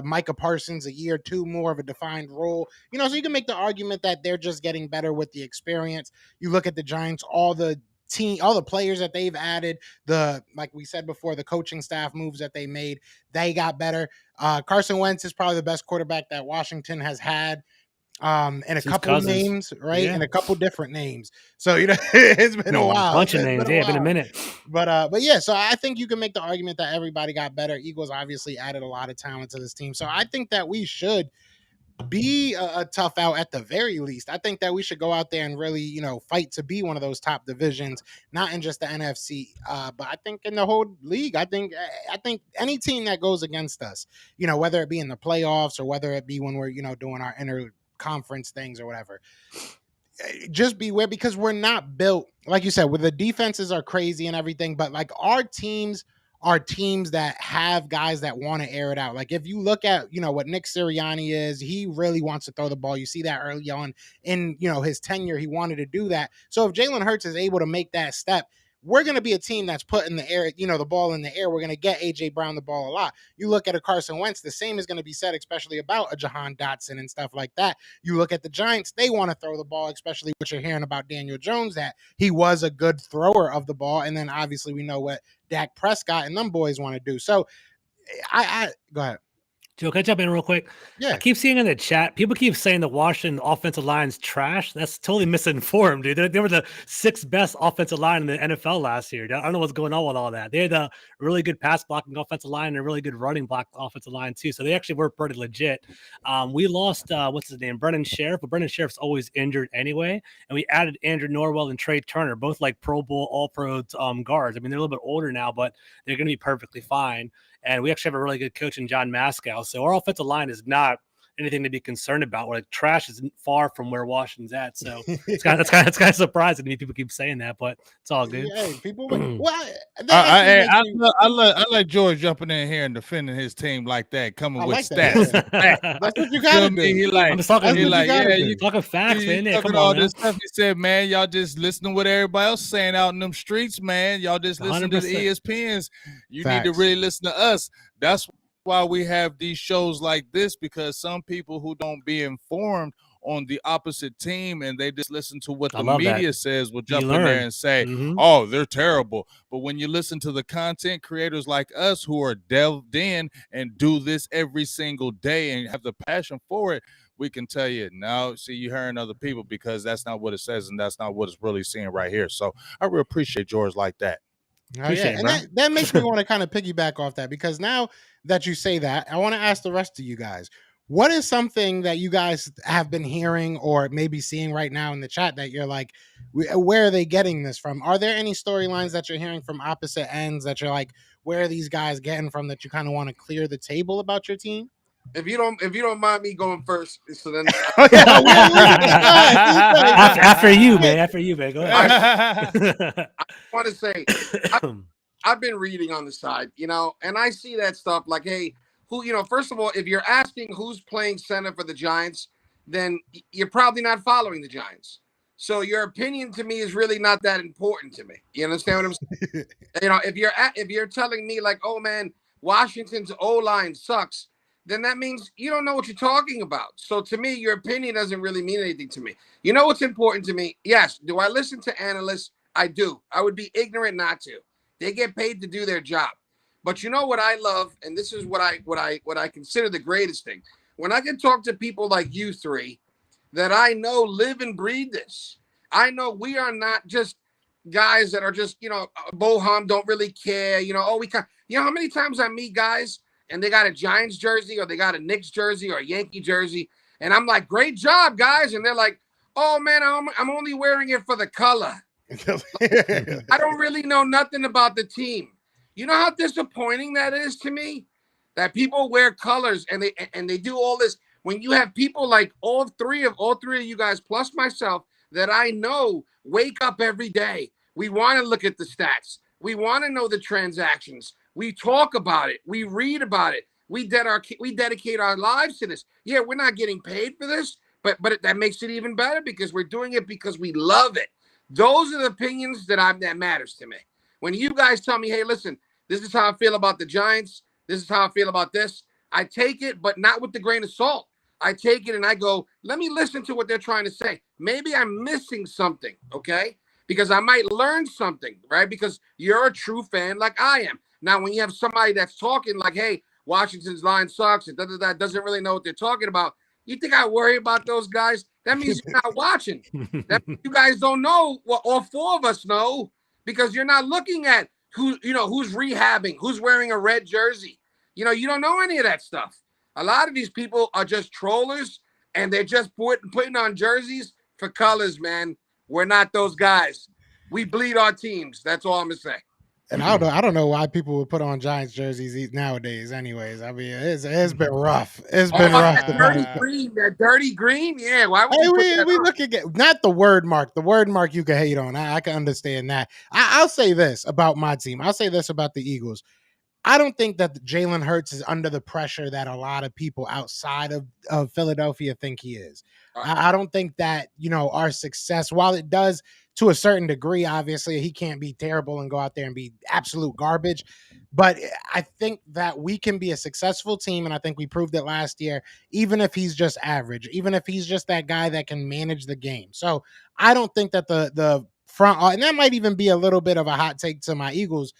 Micah Parsons a year or two more of a defined role. So you can make the argument that they're just getting better with the experience. You look at the Giants, all the players that they've added, like we said before, the coaching staff moves that they made, they got better. Carson Wentz is probably the best quarterback that Washington has had. And a couple names, right? And a couple different names. So it's been a while. A bunch of names. It's been a minute. But yeah, so I think you can make the argument that everybody got better. Eagles obviously added a lot of talent to this team. So I think that we should be a tough out at the very least. I think that we should go out there and really, fight to be one of those top divisions, not in just the NFC, but I think in the whole league. I think any team that goes against us, whether it be in the playoffs or whether it be when we're, doing our conference things or whatever, just beware, because we're not built, like you said, where the defenses are crazy and everything, but like our teams are teams that have guys that want to air it out. Like if you look at, what Nick Sirianni is, he really wants to throw the ball. You see that early on in, his tenure, he wanted to do that. So if Jalen Hurts is able to make that step, we're going to be a team that's putting the air, the ball in the air. We're going to get A.J. Brown the ball a lot. You look at a Carson Wentz, the same is going to be said, especially about a Jahan Dotson and stuff like that. You look at the Giants, they want to throw the ball, especially what you're hearing about Daniel Jones, that he was a good thrower of the ball. And then obviously we know what Dak Prescott and them boys want to do. So I go ahead. Joe, can I jump in real quick? Yeah. I keep seeing in the chat, people keep saying the Washington offensive line's trash. That's totally misinformed, dude. They were the 6th best offensive line in the NFL last year. I don't know what's going on with all that. They had a really good pass blocking offensive line and a really good running block offensive line, too. So they actually were pretty legit. We lost, what's his name, Brennan Sheriff, but Brennan Sheriff's always injured anyway. And we added Andrew Norwell and Trey Turner, both like Pro Bowl, All-Pro guards. I mean, they're a little bit older now, but they're going to be perfectly fine. And we actually have a really good coach in John Mascow. So our offensive line is not anything to be concerned about. We're like trash is far from where Washington's at. So it's kind of surprising to me. People keep saying that, but it's all good. Yeah, people. Well, I let George jumping in here and defending his team like that, coming I with like that, stats. yeah. That's what you gotta do. He like, I'm just talking. he like, yeah, you talking facts, man. Yeah, talking come all on, this stuff. He said, man, y'all just listening to what everybody else saying out in them streets, man. Y'all just listen to the 100%. ESPNs. You Facts. need to really listen to us. That's why we have these shows like this, because some people who don't be informed on the opposite team and they just listen to what the media says will jump in there and say, oh, they're terrible. But when you listen to the content creators like us who are delved in and do this every single day and have the passion for it, we can tell you, no, see, you're hearing other people because that's not what it says and that's not what it's really seeing right here. So I really appreciate George like that. Oh, yeah. And that makes me want to kind of piggyback off that, because now that you say that, I want to ask the rest of you guys, what is something that you guys have been hearing or maybe seeing right now in the chat that you're like, where are they getting this from? Are there any storylines that you're hearing from opposite ends that you're like, where are these guys getting from that you kind of want to clear the table about your team? If you don't mind me going first, so then after you, man. Go ahead. I want to say I've been reading on the side, and I see that stuff like, hey, first of all, if you're asking who's playing center for the Giants, then you're probably not following the Giants. So your opinion to me is really not that important to me. You understand what I'm saying? If you're telling me like, oh man, Washington's O-line sucks, then that means you don't know what you're talking about. So to me, your opinion doesn't really mean anything to me. You know what's important to me? Yes. Do I listen to analysts? I do. I would be ignorant not to. They get paid to do their job. But you know what I love, and this is what I consider the greatest thing. When I can talk to people like you three that I know live and breathe this. I know we are not just guys that are just, bohum, don't really care. How many times I meet guys and they got a Giants jersey or they got a Knicks jersey or a Yankee jersey, and I'm like, great job, guys. And they're like, oh, man, I'm only wearing it for the color. I don't really know nothing about the team. You know how disappointing that is to me? That people wear colors and they do all this. When you have people like all three of you guys plus myself that I know wake up every day. We want to look at the stats. We want to know the transactions. We talk about it. We read about it. We dedicate our lives to this. Yeah, we're not getting paid for this, but that makes it even better because we're doing it because we love it. Those are the opinions that matters to me. When you guys tell me, hey, listen, this is how I feel about the Giants. This is how I feel about this. I take it, but not with the grain of salt. I take it and I go, let me listen to what they're trying to say. Maybe I'm missing something, okay? Because I might learn something, right? Because you're a true fan like I am. Now, when you have somebody that's talking like, hey, Washington's line sucks, and doesn't really know what they're talking about, you think I worry about those guys? That means you're not watching. That means you guys don't know what all four of us know because you're not looking at who's rehabbing, who's wearing a red jersey. You don't know any of that stuff. A lot of these people are just trollers, and they're just putting on jerseys for colors, man. We're not those guys. We bleed our teams. That's all I'm going to say. And I don't know why people would put on Giants jerseys nowadays. Anyways, I mean, it's been rough. It's been rough. That dirty green, yeah. Why would we looking at not the word mark? The word mark you can hate on. I can understand that. I'll say this about my team. I'll say this about the Eagles. I don't think that Jalen Hurts is under the pressure that a lot of people outside of Philadelphia think he is. I don't think that, our success, while it does to a certain degree, obviously he can't be terrible and go out there and be absolute garbage. But I think that we can be a successful team. And I think we proved it last year, even if he's just average, even if he's just that guy that can manage the game. So I don't think that the front, and that might even be a little bit of a hot take to my Eagles,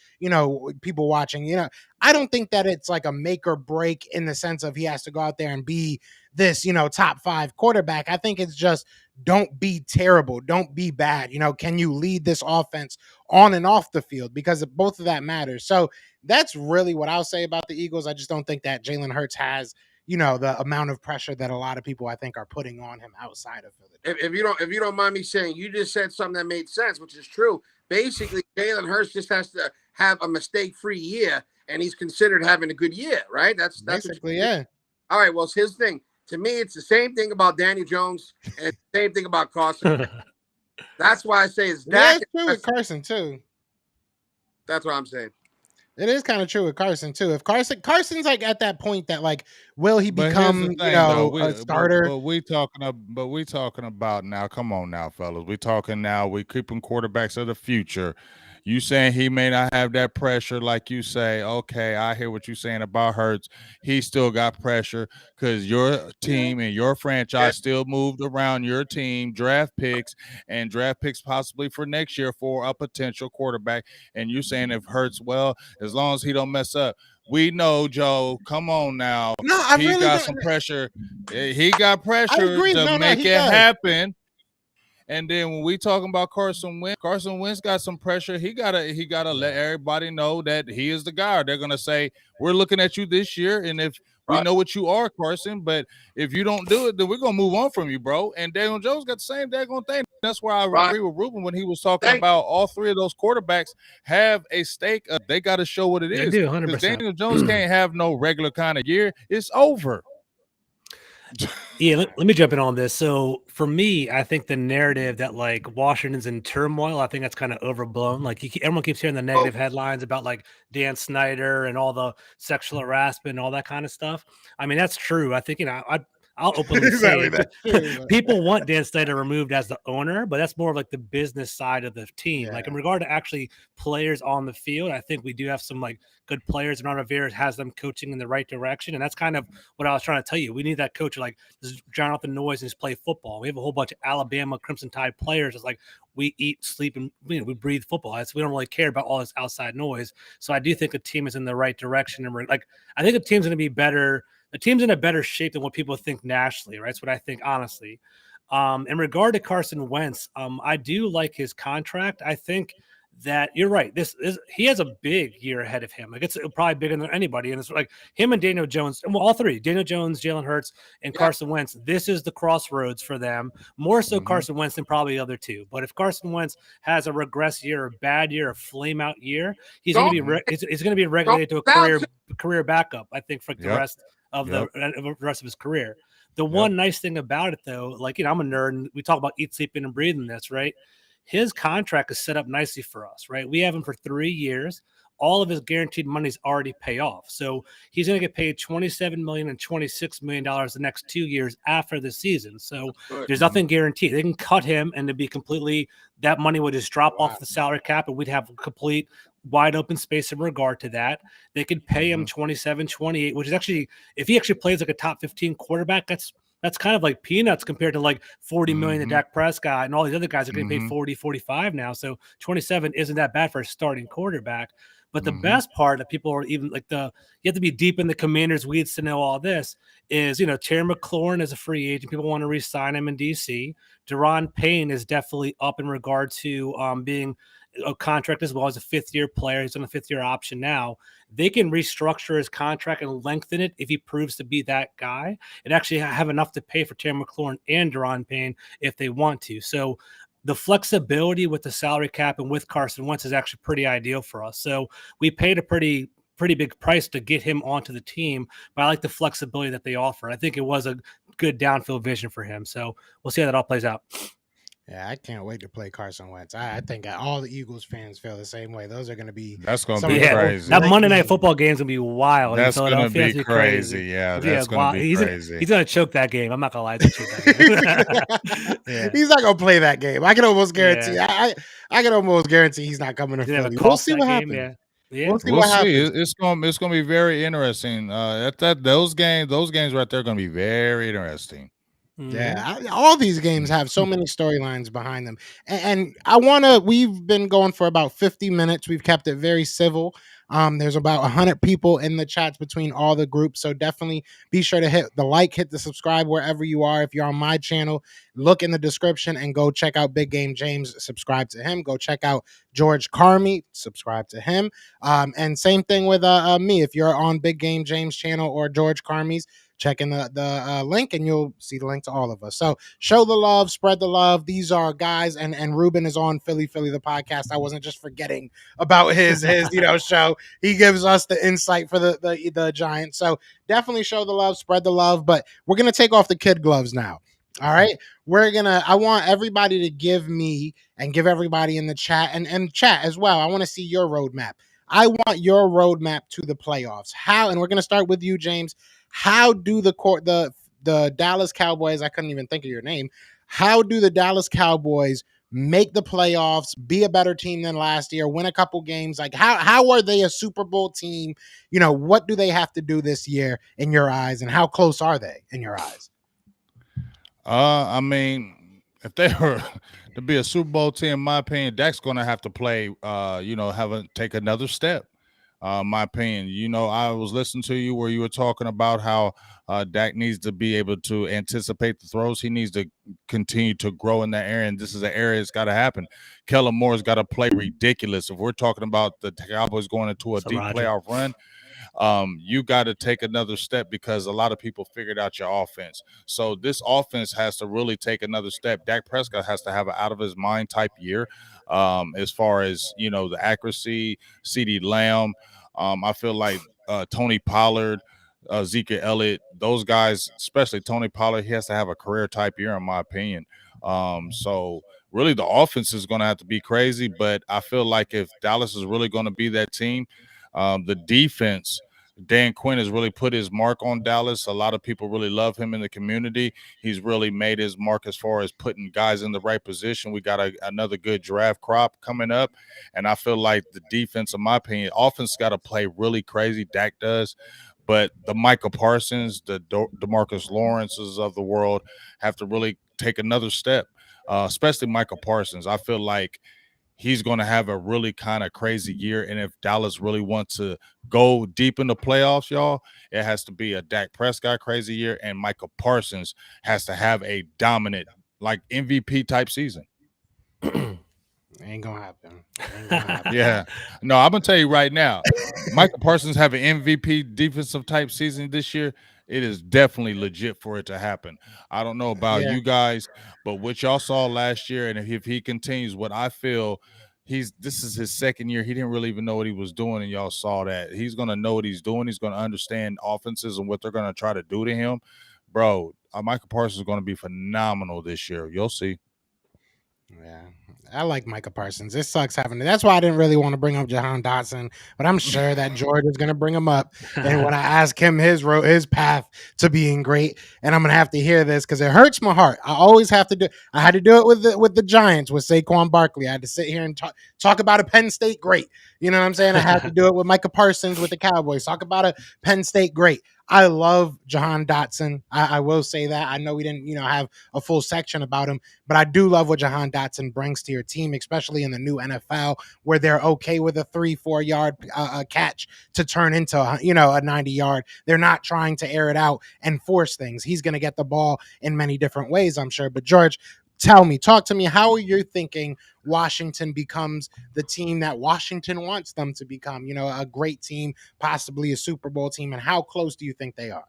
people watching, I don't think that it's like a make or break in the sense of he has to go out there and be this, top 5 quarterback. I think it's just don't be terrible. Don't be bad. Can you lead this offense on and off the field? Because both of that matters. So that's really what I'll say about the Eagles. I just don't think that Jalen Hurts has, the amount of pressure that a lot of people I think are putting on him outside of Philadelphia. If you don't mind me saying, you just said something that made sense, which is true. Basically, Jalen Hurts just has to have a mistake-free year, and he's considered having a good year, right? That's basically, yeah. All right, well, it's his thing. To me, it's the same thing about Daniel Jones and the same thing about Carson. That's why I say it's Dak. Yeah, it's true with Carson too. That's what I'm saying. It is kind of true with Carson too. If Carson's like at that point that like, will he become a starter? But we talking about now. Come on now, fellas. We talking now. We keeping quarterbacks of the future. You saying he may not have that pressure, like you say. Okay, I hear what you're saying about Hurts. He still got pressure because your team and your franchise still moved around your team, draft picks possibly for next year for a potential quarterback. And you're saying if Hurts, well, as long as he don't mess up. We know, Joe. Come on now. No, I he really got don't. some pressure. He got pressure to make it happen. And then when we talking about Carson Wentz got some pressure. He gotta let everybody know that he is the guy. They're gonna say, we're looking at you this year, and if we know what you are, Carson, but if you don't do it, then we're gonna move on from you, bro. And Daniel Jones got the same daggone thing. That's why I agree with Ruben when he was talking about all 3 of those quarterbacks have a stake. They got to show what it is. They do, 100%. Because Daniel Jones can't have no regular kind of year. It's over. Yeah, let me jump in on this. So for me, I think the narrative that like Washington's in turmoil, I think that's kind of overblown. Like everyone keeps hearing the negative headlines about like Dan Snyder and all the sexual harassment and all that kind of stuff. I mean, that's true. I think, I'll openly say people want Dan Snyder removed as the owner, but that's more of like the business side of the team. Like in regard to actually players on the field, I think we do have some like good players, and Ron Rivera has them coaching in the right direction. And that's kind of what I was trying to tell you. We need that coach to like just drown out the noise and just play football. We have a whole bunch of Alabama Crimson Tide players. It's like we eat, sleep, and we breathe football. We don't really care about all this outside noise. So I do think the team is in the right direction. And I think the team's going to be better. The team's in a better shape than what people think nationally, right? That's what I think, honestly. In regard to Carson Wentz, I do like his contract. I think that you're right. He has a big year ahead of him. Like it's probably bigger than anybody. And it's like him and Daniel Jones, well, all 3, Daniel Jones, Jalen Hurts, and Carson Wentz. This is the crossroads for them. More so Carson Wentz than probably the other 2. But if Carson Wentz has a regress year, a bad year, a flame out year, he's going to be regulated to a career backup. I think for the rest of the rest of his career. The one nice thing about it, though, like, I'm a nerd, and we talk about eat, sleeping, and breathing this, right? His contract is set up nicely for us, right? We have him for 3 years. All of his guaranteed money is already paid off. So he's going to get paid $27 million and $26 million the next 2 years after the season. So there's nothing guaranteed. They can cut him, and it'd be completely, that money would just drop off the salary cap, and we'd have a complete wide open space in regard to that. They could pay him 27, 28, which is actually, if he actually plays like a top 15 quarterback, that's kind of like peanuts compared to like 40 million to Dak Prescott, and all these other guys are getting paid 40, 45 now. So 27 isn't that bad for a starting quarterback. But the best part that people are even like you have to be deep in the Commanders' weeds to know all this is, Terry McLaurin is a free agent. People want to re-sign him in DC. Deron Payne is definitely up in regard to being a contract as well as a 5th-year player. He's on a 5th-year option now. They can restructure his contract and lengthen it if he proves to be that guy, and actually have enough to pay for Terry McLaurin and Deron Payne if they want to. So the flexibility with the salary cap and with Carson Wentz is actually pretty ideal for us. So we paid a pretty big price to get him onto the team, but I like the flexibility that they offer. I think it was a good downfield vision for him. So we'll see how that all plays out. Yeah, I can't wait to play Carson Wentz. I think all the Eagles fans feel the same way. Those are going to be that's going to be crazy. That Monday Night Football game is going to be wild. That's going to be crazy. Yeah, that's going to be crazy. He's going to choke that game. I'm not going to lie to you. He's not going to play that game. I can almost guarantee. Yeah. I can almost guarantee he's not coming to Philly. We'll see what happens. Yeah, we'll see. It's going to be very interesting. Those games right there are going to be very interesting. Yeah, all these games have so many storylines behind them, and I want to. We've been going for about 50 minutes. We've kept it very civil. There's about 100 people in the chats between all the groups, so definitely be sure to hit the like, hit the subscribe wherever you are. If you're on my channel, look in the description and go check out Big Game James. Subscribe to him. Go check out George Carmi. Subscribe to him. And same thing with me. If you're on Big Game James channel or George Carmi's, check in the link and you'll see the link to all of us. So show the love, spread the love. These are guys, and Ruben is on Philly the podcast. I wasn't just forgetting about his show. He gives us the insight for the Giants. So definitely show the love, spread the love. But we're gonna take off the kid gloves now. All right. I want everybody to give me and give everybody in the chat and chat as well. I want to see your roadmap. I want your roadmap to the playoffs. How, and we're going to start with you, James. How do the Dallas Cowboys, I couldn't even think of your name. How do the Dallas Cowboys make the playoffs, be a better team than last year, win a couple games? Like how are they a Super Bowl team? What do they have to do this year in your eyes, and how close are they in your eyes? I mean, if they were to be a Super Bowl team, in my opinion, Dak's going to have to play, take another step. My opinion, I was listening to you where you were talking about how Dak needs to be able to anticipate the throws. He needs to continue to grow in that area, and this is an area that's got to happen. Kellen Moore's got to play ridiculous. If we're talking about the Cowboys going into a deep playoff run, you got to take another step because a lot of people figured out your offense. So this offense has to really take another step. Dak Prescott has to have an out of his mind type year as far as, the accuracy, CeeDee Lamb. I feel like Tony Pollard, Zeke Elliott, those guys, especially Tony Pollard, he has to have a career type year, in my opinion. So really the offense is going to have to be crazy, but I feel like if Dallas is really going to be that team, the defense, Dan Quinn has really put his mark on Dallas. A lot of people really love him in the community. He's really made his mark as far as putting guys in the right position. We got another good draft crop coming up, and I feel like the defense, in my opinion, offense got to play really crazy. Dak does. But the Micah Parsons, the DeMarcus Lawrences of the world have to really take another step, especially Micah Parsons. I feel like he's going to have a really kind of crazy year. And if Dallas really wants to go deep in the playoffs, y'all, it has to be a Dak Prescott crazy year. And Micah Parsons has to have a dominant, like MVP type season. Ain't gonna happen. Yeah. No, I'm going to tell you right now, Micah Parsons have an MVP defensive type season this year. It is definitely legit for it to happen. I don't know about you guys, but what y'all saw last year, and if he continues, what I feel, this is his second year. He didn't really even know what he was doing, and y'all saw that. He's going to know what he's doing. He's going to understand offenses and what they're going to try to do to him. Bro, Micah Parsons is going to be phenomenal this year. You'll see. Yeah, I like Micah Parsons. It sucks having it. That's why I didn't really want to bring up Jahan Dotson, but I'm sure that George is going to bring him up. And when I ask him his path to being great, and I'm going to have to hear this because it hurts my heart. I always have to do. I had to do it with the Giants with Saquon Barkley. I had to sit here and talk about a Penn State great. You know what I'm saying? I had to do it with Micah Parsons with the Cowboys. Talk about a Penn State great. I love Jahan Dotson. I will say that. I know we didn't, have a full section about him, but I do love what Jahan Dotson brings to your team, especially in the new NFL where they're okay with a 3-4 yard catch to turn into, a 90-yard. They're not trying to air it out and force things. He's going to get the ball in many different ways, I'm sure. But George, talk to me. How are you thinking Washington becomes the team that Washington wants them to become? A great team, possibly a Super Bowl team. And how close do you think they are?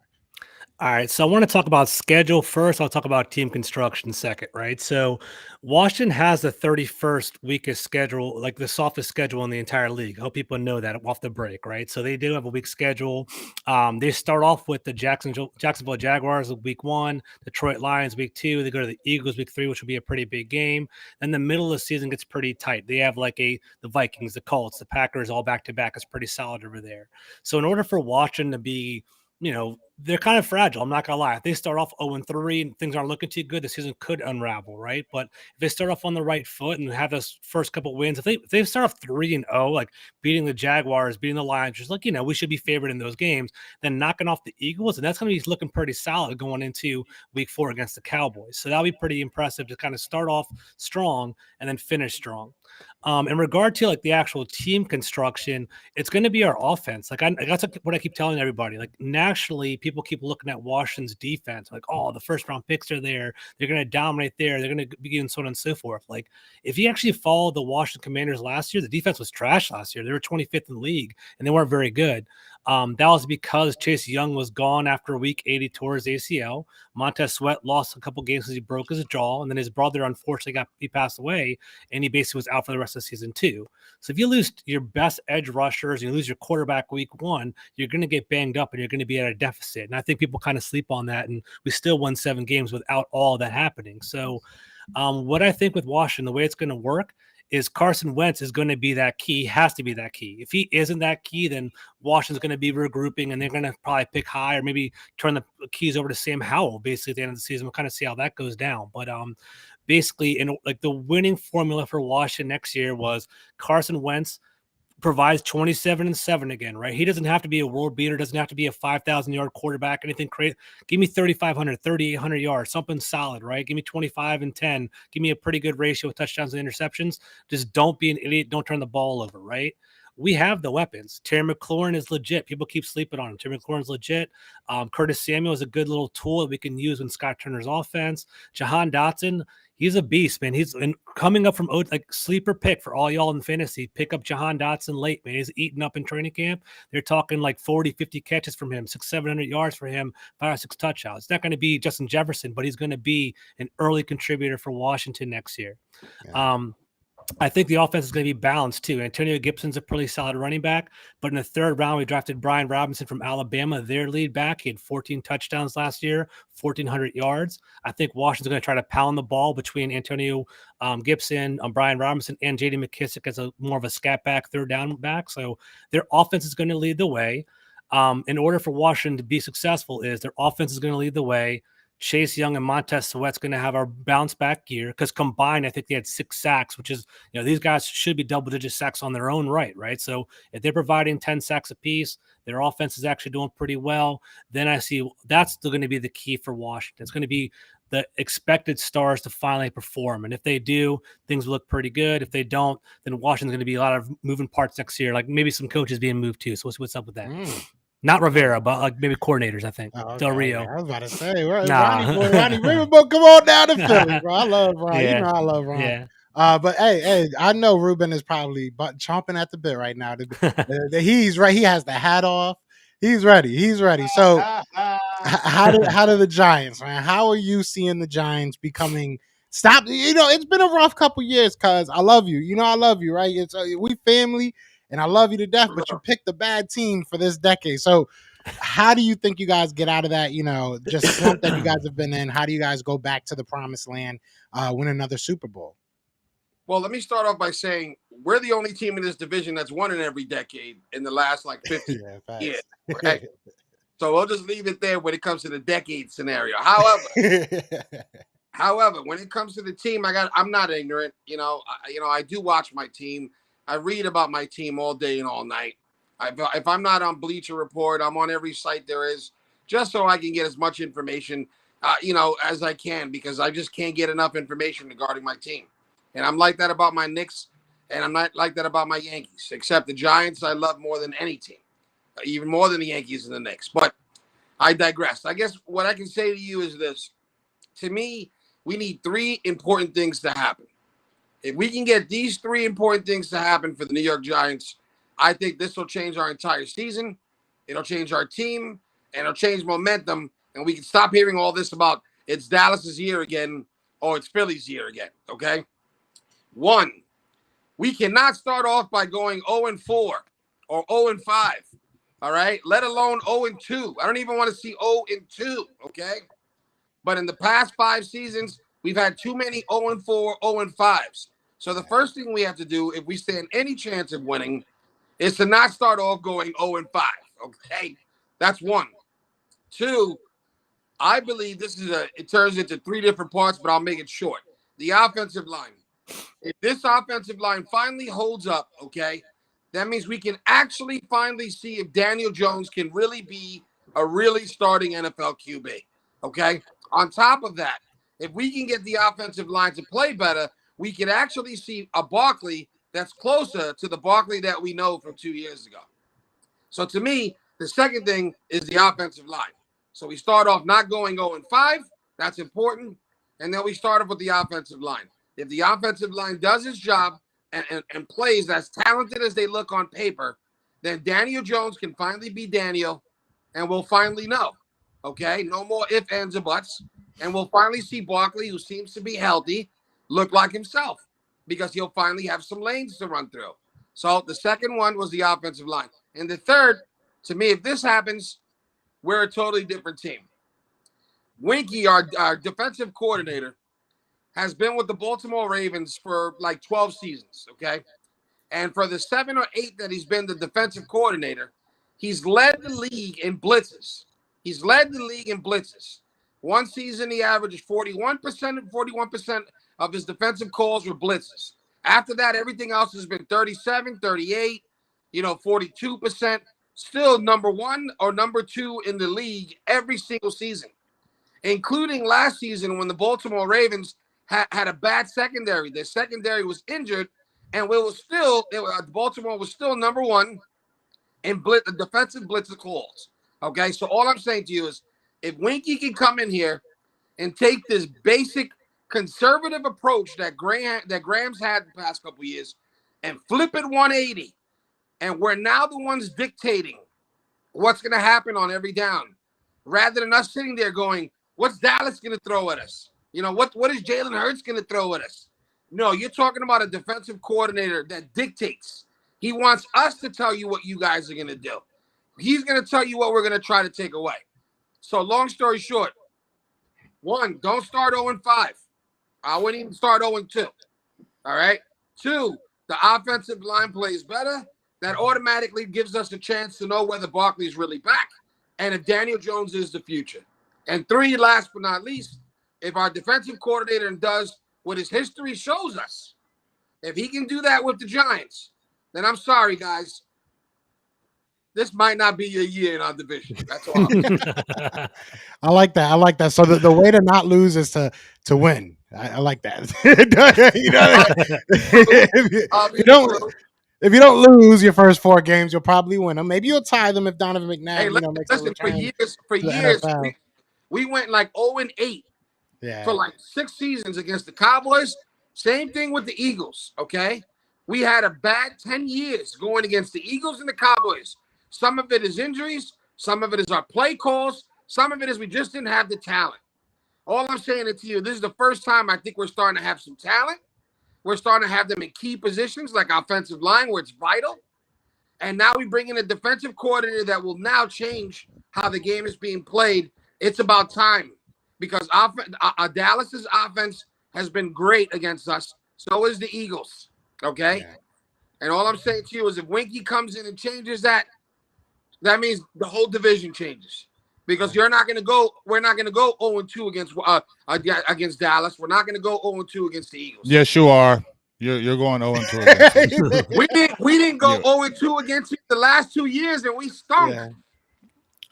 All right, so I want to talk about schedule first. I'll talk about team construction second, right? So Washington has the 31st weakest schedule, like the softest schedule in the entire league. I hope people know that off the break, right? So they do have a weak schedule. They start off with the Jacksonville Jaguars week 1, Detroit Lions week 2. They go to the Eagles week 3, which will be a pretty big game. Then the middle of the season gets pretty tight. They have the Vikings, the Colts, the Packers all back to back. It's pretty solid over there. So in order for Washington to be they're kind of fragile. I'm not gonna lie. If they start off 0-3 and things aren't looking too good, the season could unravel, right? But if they start off on the right foot and have those first couple wins, if they start off 3-0, like beating the Jaguars, beating the Lions, just like we should be favored in those games, then knocking off the Eagles, and that's gonna be looking pretty solid going into Week 4 against the Cowboys. So that'll be pretty impressive to kind of start off strong and then finish strong. In regard to like the actual team construction, it's going to be our offense. Like that's what I keep telling everybody. Like nationally, people keep looking at Washington's defense. Like, oh, the first round picks are there. They're going to dominate there. They're going to be and so on and so forth. Like if you actually follow the Washington Commanders last year, the defense was trash last year. They were 25th in the league and they weren't very good. That was because Chase Young was gone after week 80 towards ACL. Montez Sweat lost a couple games because he broke his jaw, and then his brother unfortunately he passed away, and he basically was out for the rest of the season too. So if you lose your best edge rushers, you lose your quarterback week 1, you're going to get banged up and you're going to be at a deficit. And I think people kind of sleep on that, and we still won 7 games without all that happening. So what I think with Washington, the way it's going to work is Carson Wentz is going to be that key, has to be that key. If he isn't that key, then Washington's going to be regrouping and they're going to probably pick high or maybe turn the keys over to Sam Howell basically at the end of the season. We'll kind of see how that goes down. But basically, like the winning formula for Washington next year was Carson Wentz provides 27-7 again, right? He doesn't have to be a world beater, doesn't have to be a 5,000-yard quarterback, anything crazy. Give me 3,500, 3,800 yards, something solid, right? Give me 25-10. Give me a pretty good ratio of touchdowns and interceptions. Just don't be an idiot. Don't turn the ball over, right? We have the weapons. Terry McLaurin is legit. People keep sleeping on him. Terry McLaurin's legit. Curtis Samuel is a good little tool that we can use in Scott Turner's offense. Jahan Dotson, he's a beast, man. He's coming up from like sleeper pick for all y'all in fantasy. Pick up Jahan Dotson late, man. He's eating up in training camp. They're talking like 40, 50 catches from him, 600-700 yards for him, 5 or 6 touchdowns. It's not going to be Justin Jefferson, but he's going to be an early contributor for Washington next year. Yeah. I think the offense is going to be balanced too. Antonio Gibson's a pretty solid running back, but in the 3rd round, we drafted Brian Robinson from Alabama, their lead back. He had 14 touchdowns last year, 1,400 yards. I think Washington's going to try to pound the ball between Antonio Gibson, Brian Robinson, and J.D. McKissick as more of a scat back, 3rd down back. So their offense is going to lead the way. In order for Washington to be successful, their offense is going to lead the way. Chase Young and Montez Sweat's going to have our bounce back year because combined, I think they had 6 sacks, which is, these guys should be double-digit sacks on their own right? So if they're providing 10 sacks apiece, their offense is actually doing pretty well. Then I see that's still going to be the key for Washington. It's going to be the expected stars to finally perform. And if they do, things will look pretty good. If they don't, then Washington's going to be a lot of moving parts next year, like maybe some coaches being moved too. So what's up with that? Not Rivera, but like maybe coordinators, I think. Okay. Del Rio. I was about to say, Ronnie Riverboat, come on down to Philly, bro. I love Ron. Yeah. I love Ron. Yeah. But hey, I know Ruben is probably chomping at the bit right now. He's right. He has the hat off. He's ready. So how do the Giants, man? How are you seeing the Giants becoming? Stop. It's been a rough couple years, cuz I love you. I love you, right? It's we family. And I love you to death, but you picked a bad team for this decade. So how do you think you guys get out of that, just slump that you guys have been in? How do you guys go back to the promised land, win another Super Bowl? Well, let me start off by saying we're the only team in this division that's won in every decade in the last 50 years. Right? So we'll just leave it there when it comes to the decade scenario. However, when it comes to the team, I'm not ignorant. I do watch my team. I read about my team all day and all night. If I'm not on Bleacher Report, I'm on every site there is, just so I can get as much information, as I can, because I just can't get enough information regarding my team. And I'm like that about my Knicks, and I'm not like that about my Yankees, except the Giants I love more than any team, even more than the Yankees and the Knicks. But I digress. I guess what I can say to you is this. To me, we need 3 important things to happen. If we can get these 3 important things to happen for the New York Giants, I think this will change our entire season. It'll change our team, and it'll change momentum, and we can stop hearing all this about it's Dallas's year again or it's Philly's year again, okay? 1, we cannot start off by going 0-4 or 0-5, all right? Let alone 0-2. I don't even want to see 0-2, okay? But in the past 5 seasons, we've had too many 0-4, 0-5s. So the first thing we have to do, if we stand any chance of winning, is to not start off going 0-5. Okay, that's 1. Two, I believe it turns into three different parts, but I'll make it short. The offensive line. If this offensive line finally holds up, okay, that means we can actually finally see if Daniel Jones can really be a really starting NFL QB, okay? On top of that, if we can get the offensive line to play better, we can actually see a Barkley that's closer to the Barkley that we know from 2 years ago. So to me, the second thing is the offensive line. So we start off not going 0-5. That's important. And then we start off with the offensive line. If the offensive line does its job and plays as talented as they look on paper, then Daniel Jones can finally be Daniel, and we'll finally know. Okay? No more ifs, ands, or buts. And we'll finally see Barkley, who seems to be healthy, look like himself because he'll finally have some lanes to run through. So the second one was the offensive line. And the third, to me, if this happens, we're a totally different team. Winky, our defensive coordinator, has been with the Baltimore Ravens for like 12 seasons, okay? And for the 7 or 8 that he's been the defensive coordinator, he's led the league in blitzes. One season, he averaged 41% of his defensive calls were blitzes. After that, everything else has been 37, 38, 42%. Still number 1 or number 2 in the league every single season, including last season when the Baltimore Ravens had a bad secondary. Their secondary was injured, and Baltimore was still number 1 in defensive blitzer calls. Okay, so all I'm saying to you is if Winky can come in here and take this basic conservative approach that Graham's had the past couple of years and flip it 180, and we're now the ones dictating what's going to happen on every down, rather than us sitting there going, what's Dallas going to throw at us? What is Jalen Hurts going to throw at us? No, you're talking about a defensive coordinator that dictates. He wants us to tell you what you guys are going to do. He's going to tell you what we're going to try to take away. So long story short, 1, don't start 0-5. I wouldn't even start 0-2. All right? 2, the offensive line plays better. That automatically gives us a chance to know whether Barkley's really back and if Daniel Jones is the future. And 3, last but not least, if our defensive coordinator does what his history shows us, if he can do that with the Giants, then I'm sorry, guys. This might not be your year in our division. That's all. I like that. So the way to not lose is to win. I like that. If you don't lose your first 4 games, you'll probably win them. Maybe you'll tie them if Donovan McNabb makes a return. For years, we went like 0-8 Yeah. for like 6 seasons against the Cowboys. Same thing with the Eagles, okay? We had a bad 10 years going against the Eagles and the Cowboys. Some of it is injuries. Some of it is our play calls. Some of it is we just didn't have the talent. All I'm saying to you, this is the first time I think we're starting to have some talent. We're starting to have them in key positions like offensive line where it's vital. And now we bring in a defensive coordinator that will now change how the game is being played. It's about time because Dallas's offense has been great against us. So is the Eagles, okay? Yeah. And all I'm saying to you is if Winky comes in and changes that, that means the whole division changes. Because we're not going to go 0-2 against Dallas. We're not going to go 0-2 against the Eagles. Yes, you are. You're going 0-2 against we didn't go 0-2 against you the last 2 years, and we stunk. Yeah.